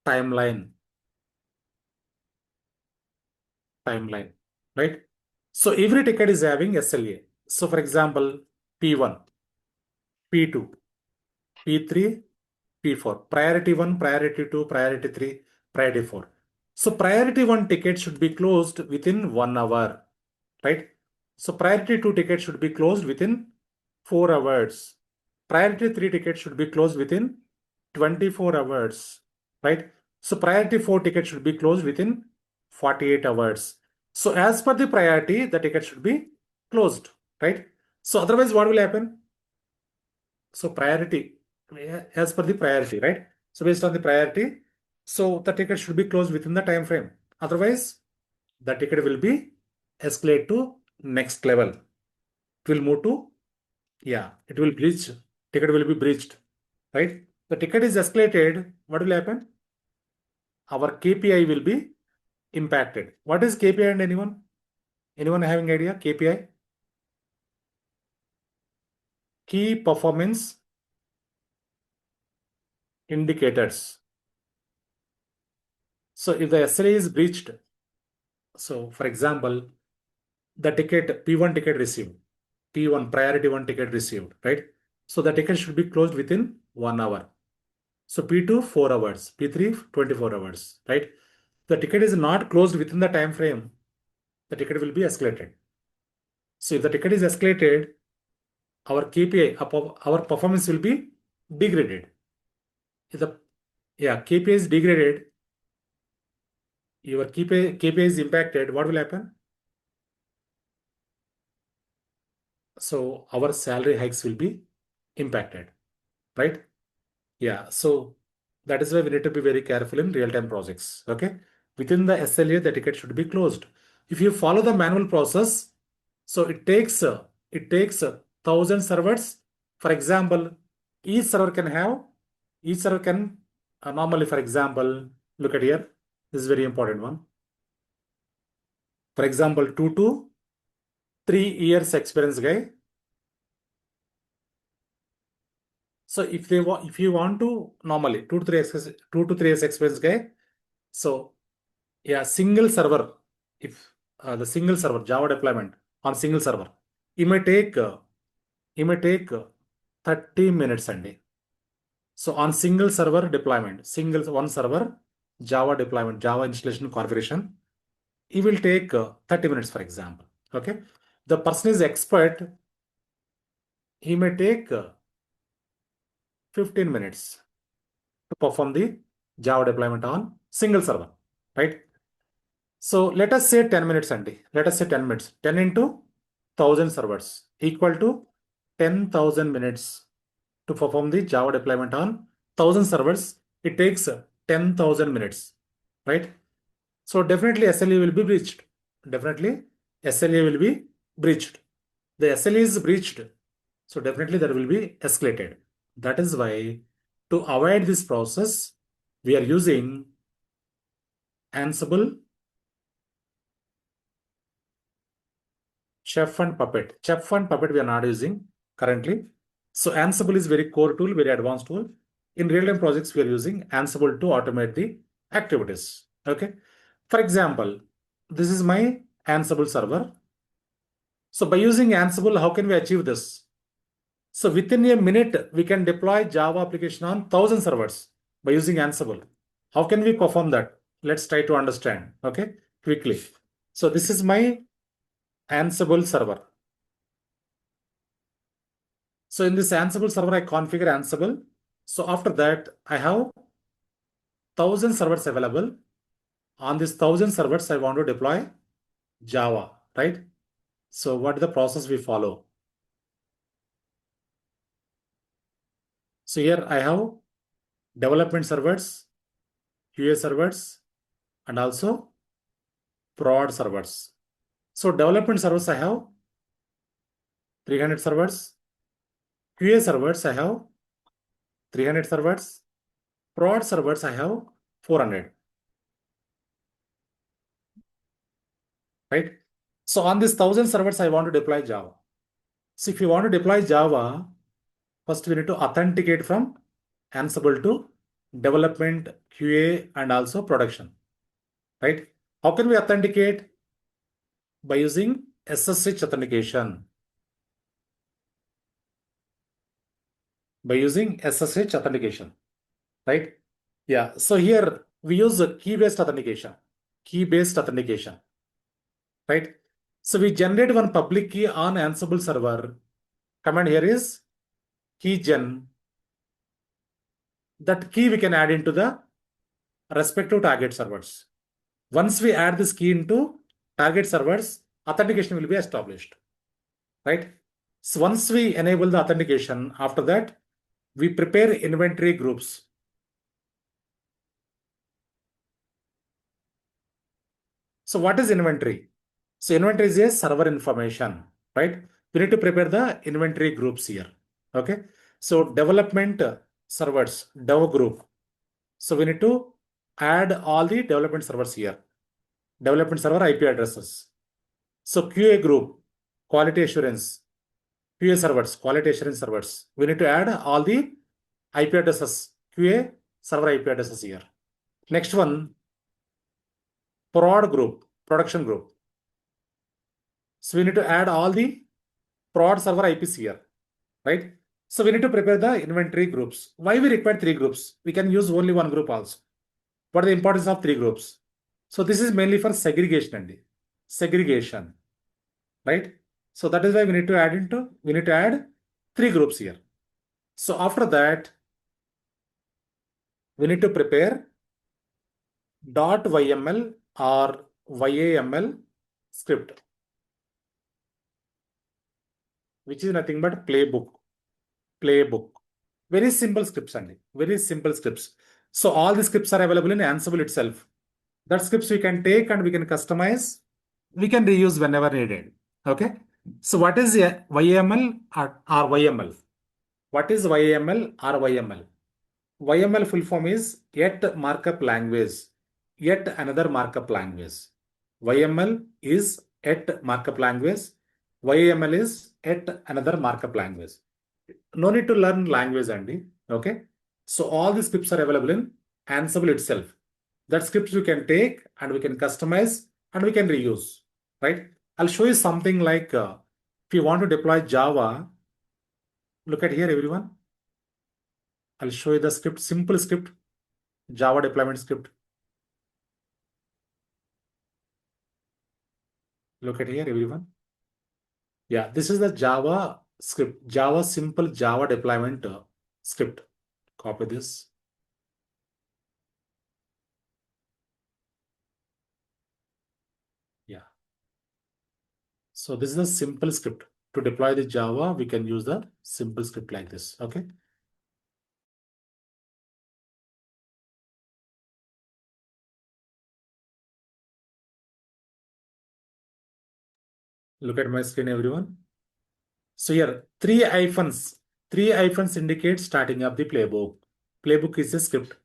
timeline, right? So every ticket is having SLA. So for example, P1, P2, P3, P4, priority 1, priority 2, priority 3, priority 4. So priority 1 ticket should be closed within 1 hour, right? So priority 2 ticket should be closed within 4 hours. Priority 3 ticket should be closed within 24 hours, right? So priority 4 ticket should be closed within 48 hours. So as per the priority, the ticket should be closed, right? So otherwise, what will happen? So priority, as per the priority, right? So based on the priority, so the ticket should be closed within the time frame. Otherwise, the ticket will be escalate to next level. It will move to, it will breach. Ticket will be breached, right? The ticket is escalated. What will happen? Our KPI will be impacted. What is KPI and anyone? Anyone having idea? KPI? Key performance indicators. So if the SLA is breached, so for example, the ticket P1 ticket received, P1 priority 1 ticket received, right? So the ticket should be closed within 1 hour. So P2 4 hours, P3 24 hours, right? The ticket is not closed within the time frame, the ticket will be escalated. So if the ticket is escalated, our KPI, our performance will be degraded. If the KPI is degraded, your KPI is impacted, what will happen? So our salary hikes will be impacted, right? So that is why we need to be very careful in real-time projects. Okay, within the SLA, the ticket should be closed. If you follow the manual process, so it takes 1,000 servers. For example, each server can normally, for example, look at here. This is very important one. For example, 2 to 3 years experience guy. So if you want to normally 2 to 3 years experience guy, so single server, if the single server Java deployment on single server, it may take 30 minutes a day. So on single server deployment, one server Java deployment, Java installation configuration, it will take 30 minutes, for example. Okay, the person is expert, he may take 15 minutes to perform the Java deployment on single server, right? So let us say 10 minutes, Andy. Let us say 10 minutes. 10 into 1,000 servers equal to 10,000 minutes to perform the Java deployment on 1,000 servers. It takes 10,000 minutes, right? So definitely SLA will be breached. Definitely SLA will be breached. The SLA is breached. So definitely that will be escalated. That is why to avoid this process, we are using Ansible, Chef and Puppet. Chef and Puppet we are not using currently. So Ansible is very core tool, very advanced tool. In real-time projects, we are using Ansible to automate the activities. Okay. For example, this is my Ansible server. So by using Ansible, how can we achieve this? So within a minute, we can deploy Java application on 1,000 servers by using Ansible. How can we perform that? Let's try to understand. Okay, quickly. So this is my Ansible server. So in this Ansible server, I configure Ansible. So after that, I have 1,000 servers available. On this 1,000 servers, I want to deploy Java, right? So what is the process we follow? So here I have development servers, QA servers, and also prod servers. So development servers, I have 300 servers. QA servers, I have 300 servers. Prod servers, I have 400. Right? So on this 1,000 servers, I want to deploy Java. So if you want to deploy Java, first we need to authenticate from Ansible to development, QA, and also production, right? How can we authenticate? By using SSH authentication. By using SSH authentication, right? Yeah, so here we use a key-based authentication. Key-based authentication, right? So we generate one public key on Ansible server. Command here is keygen. That key we can add into the respective target servers. Once we add this key into target servers, authentication will be established, right? So once we enable the authentication, after that, we prepare inventory groups. So what is inventory? So inventory is a server information, right? We need to prepare the inventory groups here, okay? So development servers, dev group. So we need to add all the development servers here. Development server IP addresses. So QA group, quality assurance, QA servers, quality assurance servers. We need to add all the IP addresses, QA server IP addresses here. Next one, prod group, production group. So we need to add all the prod server IPs here, right? So we need to prepare the inventory groups. Why we require 3 groups? We can use only 1 group also. What is the importance of 3 groups? So this is mainly for segregation and segregation, right? So that is why we need to add 3 groups here. So after that, we need to prepare .yml or YAML script, which is nothing but playbook. Very simple scripts only. Very simple scripts. So all the scripts are available in Ansible itself. That scripts we can take and we can customize. We can reuse whenever needed. Okay. So what is YAML or YML? What is YAML or YML? YML full form is yet markup language. Yet another markup language. YML is yet markup language. YAML is yet another markup language. No need to learn language, Andy. Okay. So all the scripts are available in Ansible itself. That scripts we can take and we can customize and we can reuse, right? I'll show you something like if you want to deploy Java, look at here, everyone. I'll show you the script, simple script, Java deployment script. Look at here, everyone. Yeah, this is the Java script, simple Java deployment script. Copy this. Yeah. So this is a simple script. To deploy the Java, we can use the simple script like this. Okay. Look at my screen, everyone. So here, 3 hyphens. 3 hyphens indicate starting of the playbook. Playbook is a script.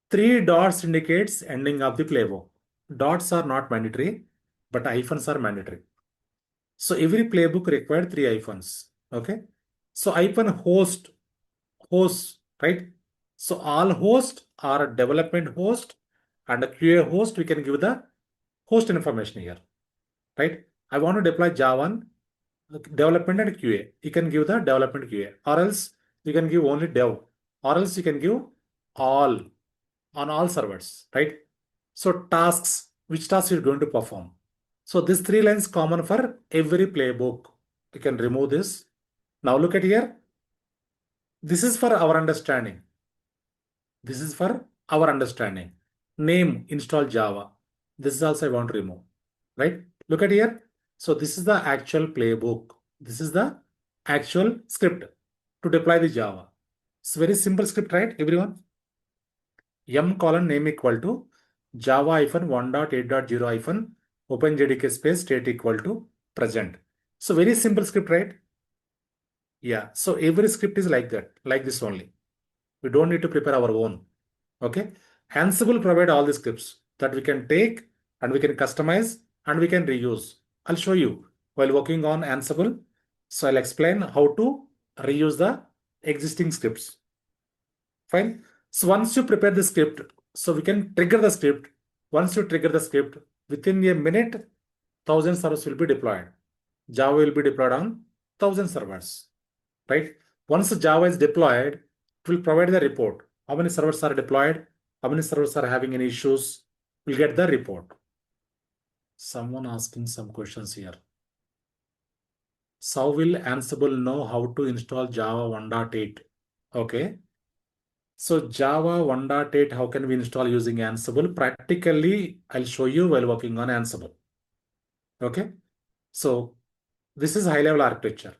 3 dots indicates ending of the playbook. Dots are not mandatory, but hyphens are mandatory. So every playbook required 3 hyphens. Okay. So hyphen host, right? So all host are a development host and a QA host. We can give the host information here, right? I want to deploy Java development and QA. You can give the development QA, or else you can give only dev, or else you can give all on all servers, right? So tasks, which tasks you're going to perform. So these 3 lines common for every playbook. You can remove this. Now look at here. This is for our understanding. This is for our understanding. Name, install Java. This is also I want to remove, right? Look at here. So this is the actual playbook. This is the actual script to deploy the Java. It's very simple script, right, everyone? name equal to java-1.8.0- openjdk space state equal to present. So very simple script, right? Yeah. So every script is like that, like this only. We don't need to prepare our own. Okay. Ansible provide all the scripts that we can take and we can customize and we can reuse. I'll show you while working on Ansible. So I'll explain how to reuse the existing scripts. Fine. So once you prepare the script, so we can trigger the script. Once you trigger the script, within a minute, 1,000 servers will be deployed. Java will be deployed on 1,000 servers, right? Once Java is deployed, it will provide the report. How many servers are deployed? How many servers are having any issues? We'll get the report. Someone asking some questions here. So will Ansible know how to install Java 1.8? Okay. So Java 1.8, how can we install using Ansible? Practically, I'll show you while working on Ansible. Okay. So this is high-level architecture.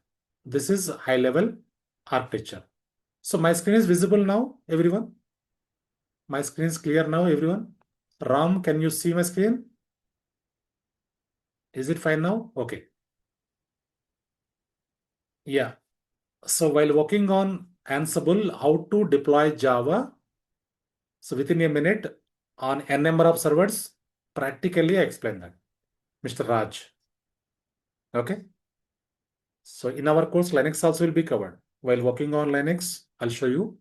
This is high-level architecture. So my screen is visible now, everyone? My screen is clear now, everyone? Ram, can you see my screen? Is it fine now? Okay. Yeah. So while working on Ansible, how to deploy Java? So within a minute on n number of servers, practically I explain that. Mr. Raj. Okay. So in our course, Linux also will be covered. While working on Linux, I'll show you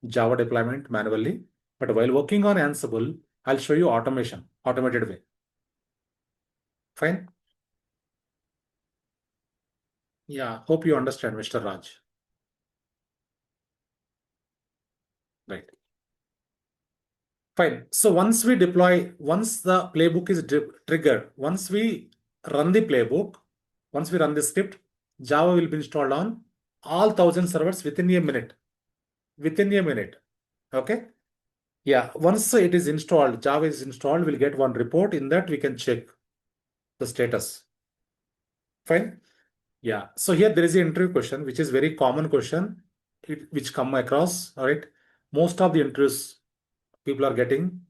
Java deployment manually. But while working on Ansible, I'll show you automation, automated way. Fine. Yeah, hope you understand, Mr. Raj. Right. Fine. So once we deploy, once the playbook is triggered, once we run the playbook, once we run the script, Java will be installed on all 1,000 servers within a minute. Within a minute. Okay. Yeah. Once it is installed, Java is installed, we'll get one report. In that we can check the status. Fine. Yeah. So here there is an interview question, which is very common question, which come across. All right. Most of the interviews people are getting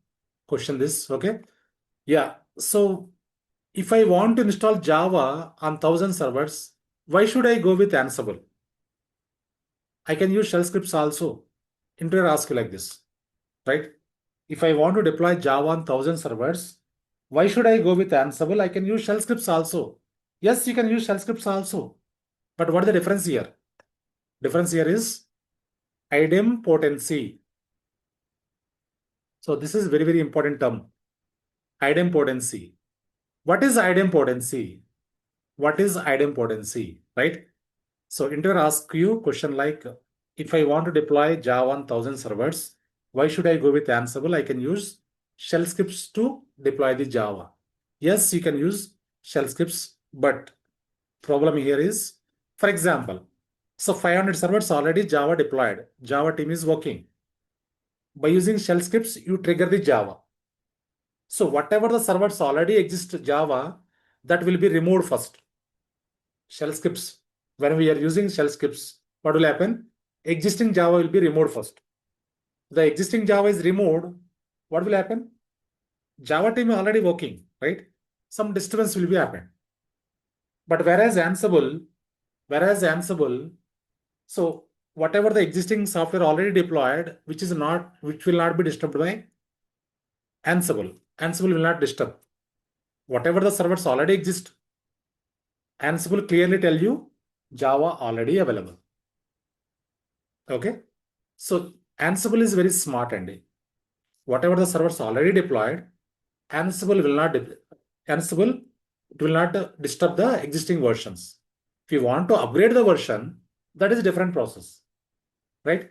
question this. Okay. Yeah. So if I want to install Java on 1,000 servers, why should I go with Ansible? I can use shell scripts also. Interviewer asks you like this, right? If I want to deploy Java on 1,000 servers, why should I go with Ansible? I can use shell scripts also. Yes, you can use shell scripts also. But what is the difference here? Difference here is idempotency. So this is very, very important term. Idempotency. What is idempotency? What is idempotency, right? So interviewer asks you question like, if I want to deploy Java on 1,000 servers, why should I go with Ansible? I can use shell scripts to deploy the Java. Yes, you can use shell scripts, but problem here is, for example, so 500 servers already Java deployed. Java team is working. By using shell scripts, you trigger the Java. So whatever the servers already exist Java, that will be removed first. Shell scripts. When we are using shell scripts, what will happen? Existing Java will be removed first. The existing Java is removed. What will happen? Java team is already working, right? Some disturbance will be happen. But whereas Ansible, so whatever the existing software already deployed, which will not be disturbed by Ansible. Ansible will not disturb. Whatever the servers already exist, Ansible clearly tell you Java already available. Okay. So Ansible is very smart, Andy. Whatever the servers already deployed, Ansible will not disturb the existing versions. If you want to upgrade the version, that is a different process, right?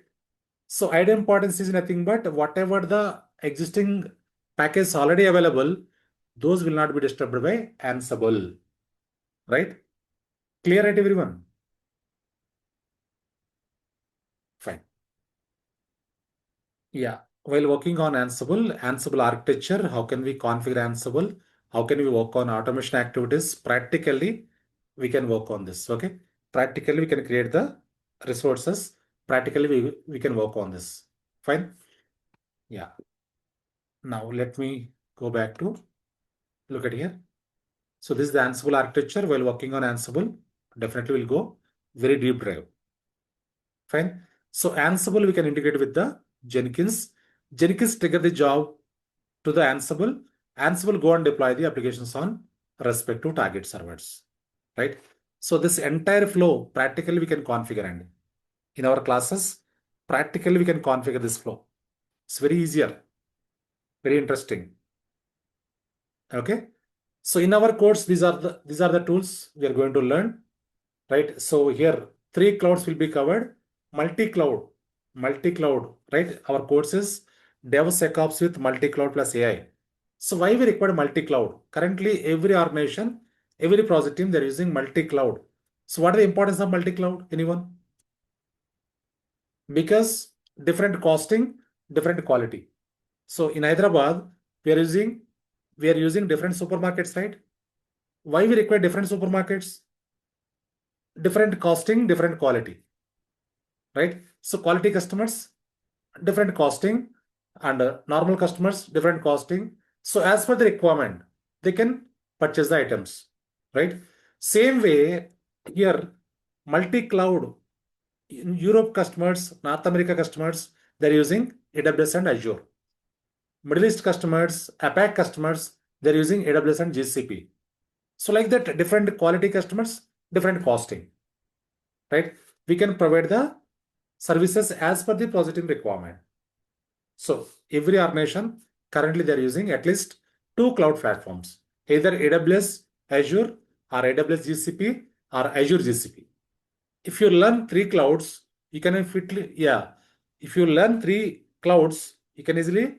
So idempotency is nothing but whatever the existing package already available, those will not be disturbed by Ansible, right? Clear, right, everyone? Fine. Yeah. While working on Ansible architecture, how can we configure Ansible? How can we work on automation activities? Practically, we can work on this. Okay. Practically, we can create the resources. Practically, we can work on this. Fine. Yeah. Now let me go back to look at here. So this is the Ansible architecture. While working on Ansible, definitely we'll go very deep dive. Fine. So Ansible we can integrate with the Jenkins. Jenkins trigger the job to the Ansible. Ansible go and deploy the applications on respective target servers. Right. So this entire flow practically we can configure, and in our classes practically we can configure this flow. It's very easier, very interesting. Okay. So in our course, these are the tools we are going to learn, right? So here, 3 clouds will be covered. Multi-cloud, right? Our course is DevSecOps with multi-cloud plus AI. So why we require multi-cloud? Currently, every organization, every project team, they're using multi-cloud. So what is the importance of multi-cloud? Anyone? Because different costing, different quality. So in Hyderabad, we are using different supermarkets, right? Why we require different supermarkets? Different costing, different quality, right? So quality customers, different costing, and normal customers, different costing. So as per the requirement, they can purchase the items, right? Same way here, multi-cloud, in Europe customers, North America customers, they're using AWS and Azure. Middle East customers, APAC customers, they're using AWS and GCP. So like that, different quality customers, different costing, right? We can provide the services as per the project team requirement. So every organization, currently they're using at least 2 cloud platforms, either AWS Azure or AWS GCP or Azure GCP. If you learn 3 clouds, you can fitly, if you learn 3 clouds, you can easily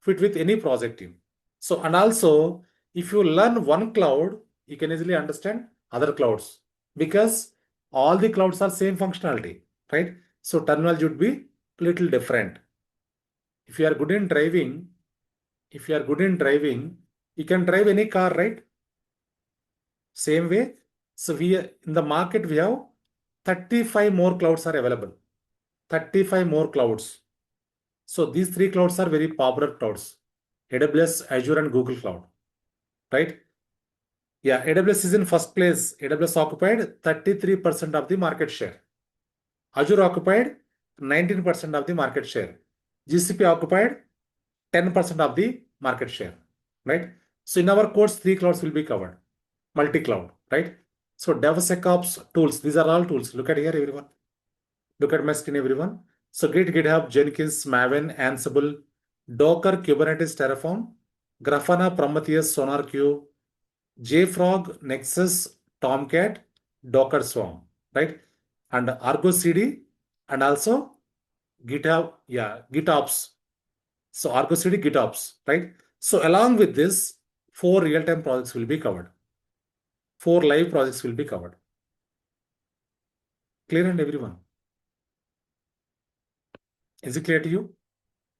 fit with any project team. So, and also, if you learn 1 cloud, you can easily understand other clouds because all the clouds are same functionality, right? So, terminology would be little different. If you are good in driving, you can drive any car, right? Same way. So, in the market, we have 35 more clouds are available. 35 more clouds. So these 3 clouds are very popular clouds. AWS, Azure, and Google Cloud, right? Yeah, AWS is in first place. AWS occupied 33% of the market share. Azure occupied 19% of the market share. GCP occupied 10% of the market share, right? So in our course, 3 clouds will be covered. Multi-cloud, right? So DevSecOps tools, these are all tools. Look at here, everyone. Look at my screen, everyone. So Git, GitHub, Jenkins, Maven, Ansible, Docker, Kubernetes, Terraform, Grafana, Prometheus, SonarQube, JFrog, Nexus, Tomcat, Docker Swarm, right? And Argo CD, and also GitHub, GitOps. So Argo CD, GitOps, right? So along with this, 4 real-time projects will be covered. 4 live projects will be covered. Clear and everyone? Is it clear to you?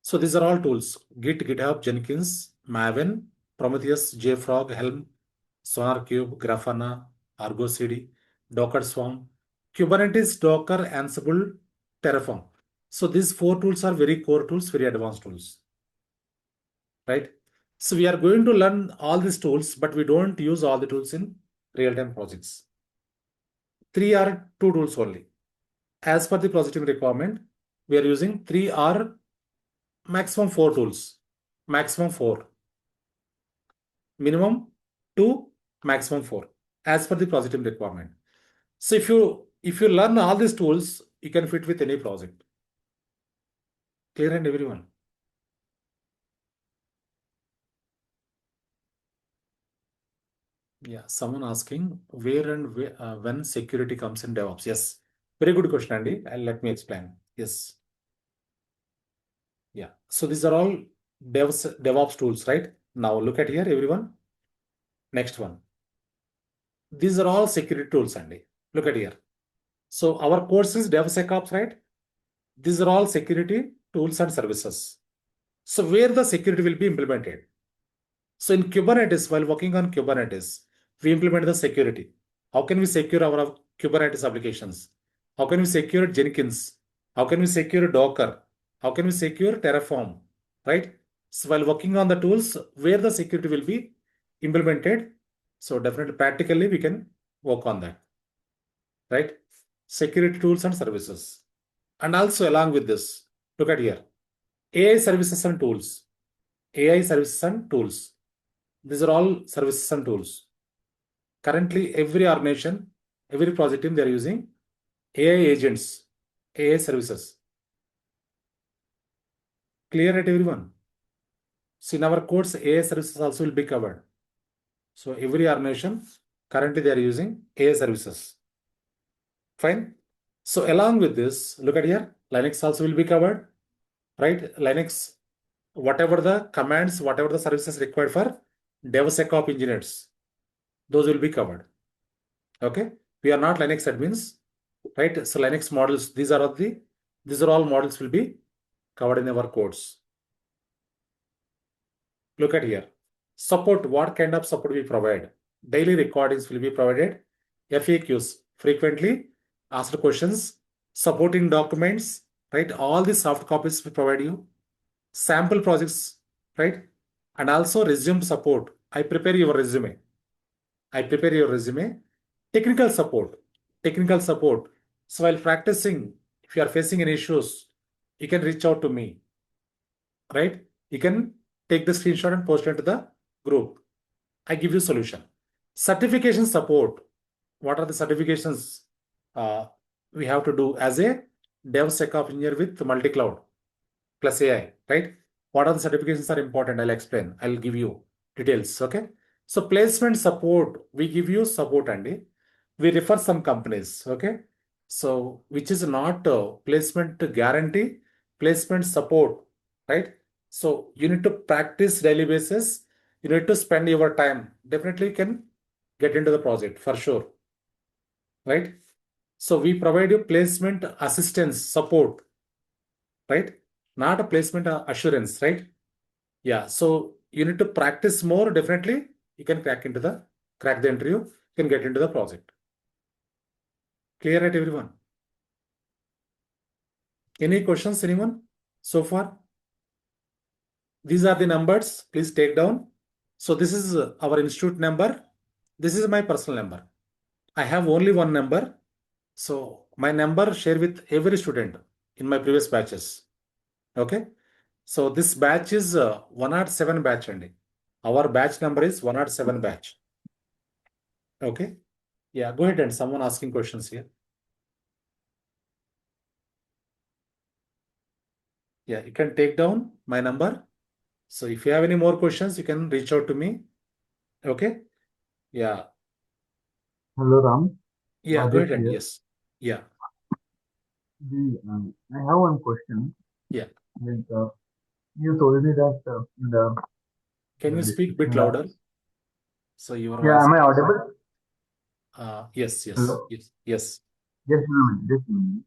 So these are all tools: Git, GitHub, Jenkins, Maven, Prometheus, JFrog, Helm, SonarQube, Grafana, Argo CD, Docker Swarm, Kubernetes, Docker, Ansible, Terraform. So these 4 tools are very core tools, very advanced tools, right? So we are going to learn all these tools, but we don't use all the tools in real-time projects. 3 or 2 tools only. As per the project team requirement, we are using 3 or maximum 4 tools. Maximum 4. Minimum 2, maximum 4. As per the project team requirement. So if you learn all these tools, you can fit with any project. Clear and everyone? Yeah, someone asking where and when security comes in DevOps. Yes, very good question, Andy. Let me explain. Yes. Yeah, so these are all DevOps tools, right? Now look at here, everyone. Next one. These are all security tools, Andy. Look at here. So our course is DevSecOps, right? These are all security tools and services. So where the security will be implemented? So in Kubernetes, while working on Kubernetes, we implement the security. How can we secure our Kubernetes applications? How can we secure Jenkins? How can we secure Docker? How can we secure Terraform? Right? So while working on the tools, where the security will be implemented, so definitely practically we can work on that. Right? Security tools and services. And also along with this, look at here. AI services and tools. AI services and tools. These are all services and tools. Currently, every organization, every project team, they're using AI agents, AI services. Clear at everyone? So in our course, AI services also will be covered. So every organization, currently they are using AI services. Fine. So along with this, look at here, Linux also will be covered, right? Linux, whatever the commands, whatever the services required for DevSecOps engineers, those will be covered. Okay. We are not Linux admins, right? So Linux models, these are all models will be covered in our course. Look at here. Support, what kind of support we provide? Daily recordings will be provided. FAQs, frequently asked questions, supporting documents, right? All the soft copies we provide you. Sample projects, right? And also resume support. I prepare your resume. Technical support. So while practicing, if you are facing any issues, you can reach out to me, right? You can take the screenshot and post it to the group. I give you solution. Certification support. What are the certifications we have to do as a DevSecOps engineer with multi-cloud plus AI, right? What are the certifications are important? I'll explain. I'll give you details. Okay. So placement support, we give you support and we refer some companies. Okay. So which is not placement guarantee, placement support, right? So you need to practice daily basis. You need to spend your time. Definitely you can get into the project for sure, right? So we provide you placement assistance support, right? Not a placement assurance, right? Yeah. So you need to practice more. Definitely, you can crack the interview. You can get into the project. Clear, right, everyone? Any questions, anyone so far? These are the numbers. Please take down. So this is our institute number. This is my personal number. I have only one number. So my number share with every student in my previous batches. Okay. So this batch is 107 batch only. Our batch number is 107 batch. Okay. Yeah, go ahead and someone asking questions here. Yeah, you can take down my number. So if you have any more questions, you can reach out to me. Okay. Yeah. Hello, Ram. Yeah, go Rajesh ahead and here. yes. Yeah. I have one question. Yeah. Like, you told me that in Can the you speak a bit description louder? that. So your Yeah, voice. am I audible? Yes, Hello? yes. Just a minute, just a minute.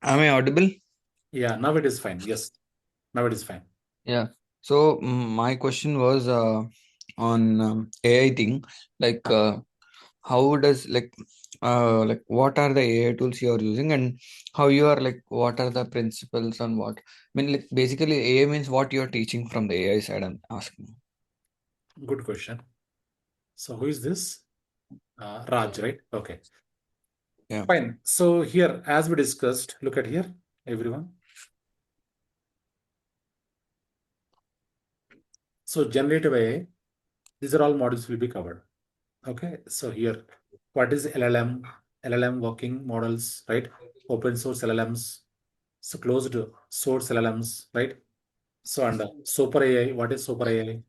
Am I audible? Yeah, now it is fine. Yes, now it is fine. Yeah. So my question was on AI thing. Like, how does like what are the AI tools you are using, and how you are like what are the principles and what? I mean, like basically AI means what you are teaching from the AI side. I'm asking. Good question. So who is this? Raj, right? Okay. Yeah. Fine. So here, as we discussed, look at here, everyone. So generative AI, these are all modules will be covered. Okay. So here, what is LLM? LLM working models, right? Open source LLMs. So closed source LLMs, right? So and super AI, what is super AI?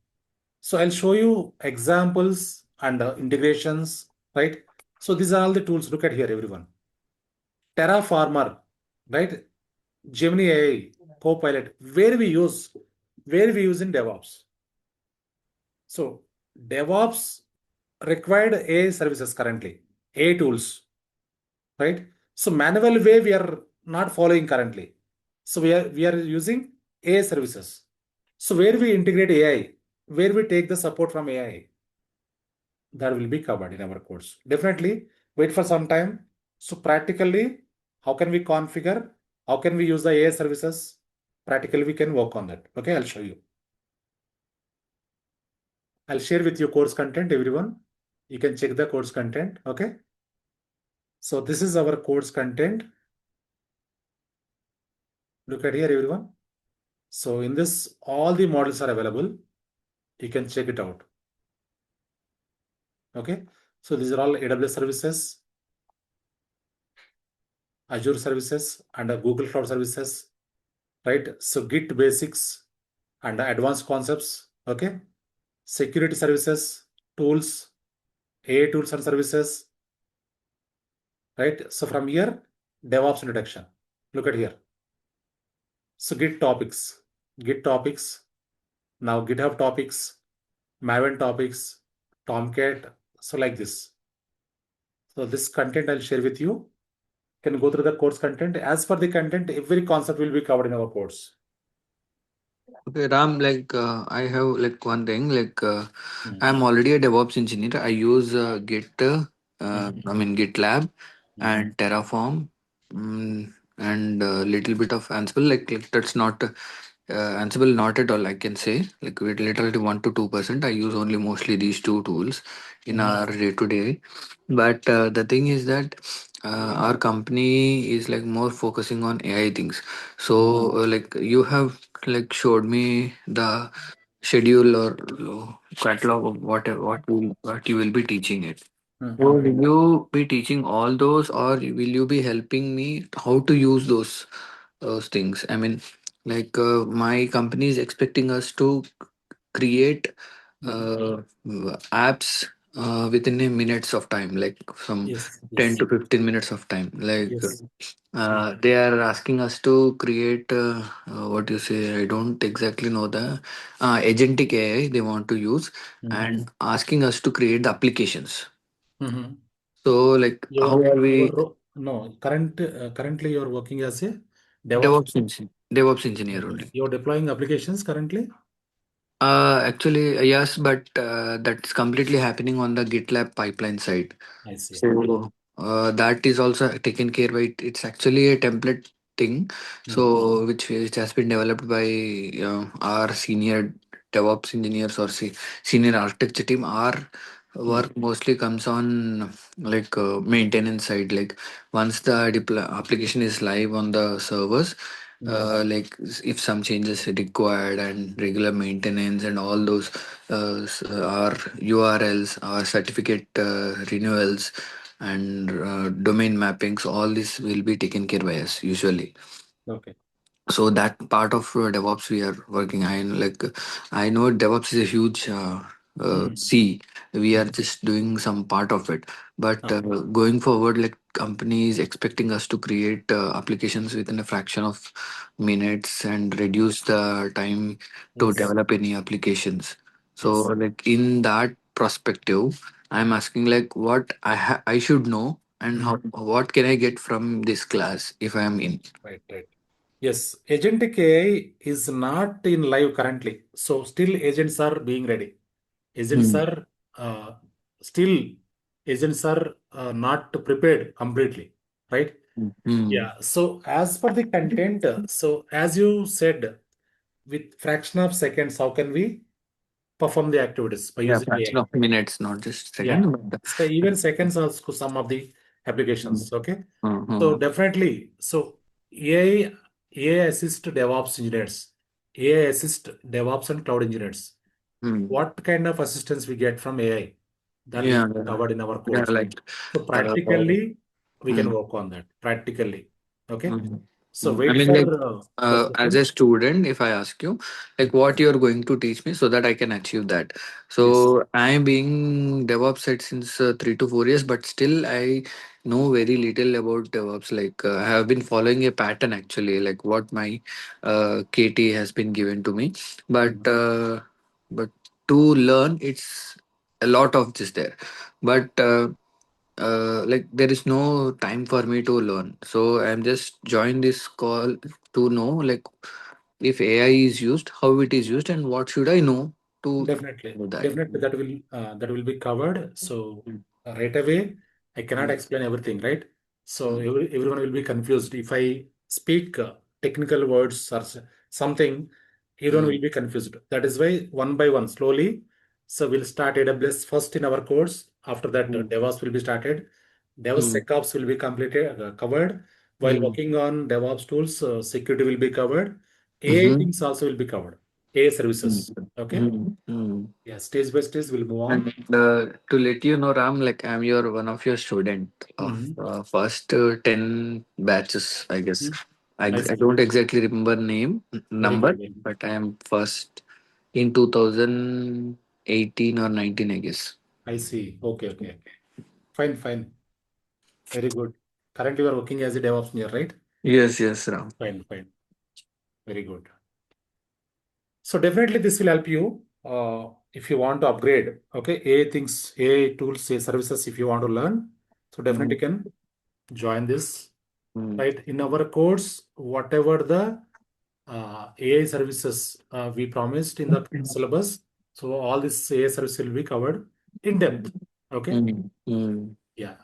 So I'll show you examples and integrations, right? So these are all the tools. Look at here, everyone. Terraformer, right? Gemini AI, Copilot, where we use in DevOps. So DevOps required AI services currently, AI tools, right? So manual way we are not following currently. So we are using AI services. So where we integrate AI, where we take the support from AI, that will be covered in our course. Definitely wait for some time. So practically, how can we configure? How can we use the AI services? Practically, we can work on that. Okay, I'll show you. I'll share with you course content, everyone. You can check the course content. Okay. So this is our course content. Look at here, everyone. So in this, all the models are available. You can check it out. Okay. So these are all AWS services. Azure services and Google Cloud services, right? So Git basics and advanced concepts, okay? Security services, tools, AI tools and services, right? So from here, DevOps introduction. Look at here. So Git topics, now GitHub topics, Maven topics, Tomcat. So like this. So this content I'll share with you. Can go through the course content. As per the content, every concept will be covered in our course. Okay, Ram, I have like one thing, Mm. I'm already a DevOps engineer. I use Git, Mhm. GitLab Mhm. and Terraform, and a little bit of Ansible. Like that's not Ansible, not at all. I can say like with literally 1 to 2%. I use only mostly these two tools in Mhm. our day to day. But the thing is that our company is like more focusing on AI things. So like you have like showed me the schedule or catalog of what you will be teaching it. So Mhm. will you be teaching all those, or will you be helping me how to use those things? I mean, my company is expecting us to create Mhm. uh, apps within a minutes of time, like some Yes, 10 yes, to 15 minutes of time. yes. They are asking us to create what you say. I don't exactly know the agentic AI they want to use, Mhm. and asking us to create the applications. Mhm. So, like, how are we No, currently you're working as a DevOps engineer okay. only? You're deploying applications currently? Actually, yes, but that's completely happening on the GitLab pipeline side. I see. So that is also taken care by it. It's actually a template thing, Mhm. so which has been developed by our senior DevOps engineers or senior architecture team. Our Mhm. work mostly comes on maintenance side. Like once the application is live on the servers, Mhm. if some changes are required and regular maintenance and all those our URLs, our certificate renewals and domain mappings, all this will be taken care by us usually. Okay. So that part of DevOps we are working. I know DevOps is a huge Mhm. sea. We are Mhm. just doing some part of it, but Okay. going forward, like companies expecting us to create applications within a fraction of minutes and reduce the time to Yes. develop any applications. So Yes. like in that perspective, I'm asking like what I should know, and how Mhm. what can I get from this class if I am in. Right, right. Yes, agentic AI is not in live currently. So still agents are being ready. Agents Hmm. are still agents are not prepared completely, right? Hmm. Yeah. So as per the content, so as you said, with fraction of seconds, how can we perform the activities by Yeah, using fraction AI? of minutes, not just Yeah. second, but So even seconds also some of the applications. Okay. So mm-hmm. definitely, so AI assist DevOps engineers, AI assist DevOps and cloud engineers. Hmm. What kind of assistance we get from AI? That will Yeah, be covered in our yeah, course. So uh, practically, we can mm, work on that practically. Okay. mm, So I wait mean, for the as a questions. student, if I ask you, like, what you're going to teach me so that I can achieve that. Yes, So, I'm being DevOps side since 3 to 4 years, but still, I know very little about DevOps. I have been following a pattern actually, like what my KT has been given to me, but Mhm. uh, but to learn, it's a lot of this there, but. Like there is no time for me to learn, so I'm just joined this call to know like if AI is used, how it is used, and what should I know to Definitely, do that. definitely that will be covered. So right away, I cannot Mm, explain everything, right? So mm, everyone will be confused if I speak technical words or something. Everyone mm, will be confused. That is why one by one, slowly. So we'll start AWS first in our course. After that, mm, DevOps will be started. mm, DevSecOps will be completed, covered. While mm, working on DevOps tools, security will be covered. AI mhm, things also will be covered. AI services. Okay. Mm-hmm. Yeah, stage by stage we'll move on. And to let you know, Ram, like I'm your one of your student of Mhm. first 10 batches, I guess. I I see. don't exactly remember Very number, good. Very good. but I am first in 2018 or 19, I guess. I see. Okay, okay, okay. Fine, fine. Very good. Currently, you are working as a DevOps engineer, right? Yes, Ram. Fine, fine. Very good. So definitely this will help you if you want to upgrade. Okay, AI things, AI tools, AI services. If you want to learn, so definitely can join this. Mm. Right in our course, whatever the AI services we promised in the syllabus. So all this AI service will be covered in depth. Okay. Mm. Mm. Yeah.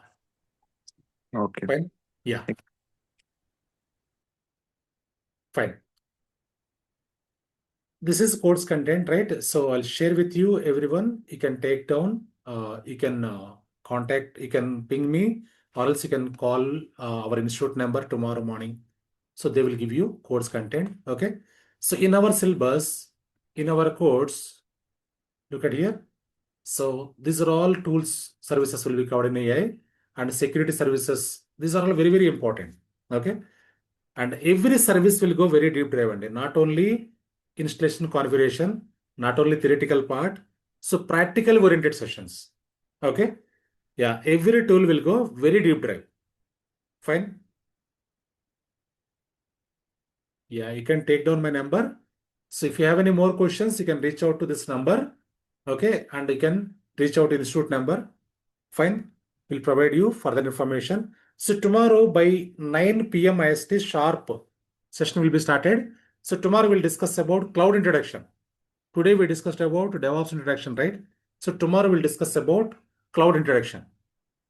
Okay. Fine. Yeah. Fine. This is course content, right? So I'll share with you everyone. You can take down. You can contact. You can ping me, or else you can call our institute number tomorrow morning. So they will give you course content. Okay. So in our syllabus, in our course, look at here. So these are all tools, services will be covered in AI, and security services. These are all very, very important. Okay. And every service will go very deep dive and not only installation configuration, not only theoretical part. So practical oriented sessions. Okay. Yeah. Every tool will go very deep dive. Fine. Yeah. You can take down my number. So if you have any more questions, you can reach out to this number. Okay. And you can reach out to institute number. Fine. We'll provide you further information. So tomorrow by 9 p.m. IST sharp session will be started. So tomorrow we'll discuss about cloud introduction. Today we discussed about DevOps introduction, right? So tomorrow we'll discuss about cloud introduction.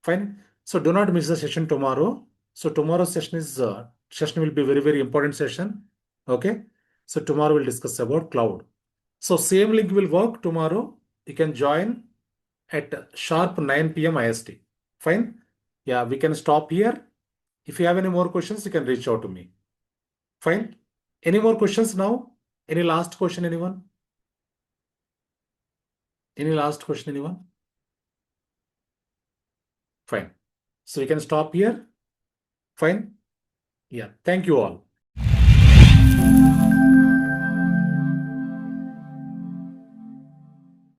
Fine. So do not miss the session tomorrow. So tomorrow's session will be very, very important session. Okay. So tomorrow we'll discuss about cloud. So same link will work tomorrow. You can join at sharp 9 p.m. IST. Fine. Yeah, we can stop here. If you have any more questions, you can reach out to me. Fine. Any more questions now? Any last question, anyone? Any last question, anyone? Fine. So we can stop here. Fine. Yeah. Thank you all.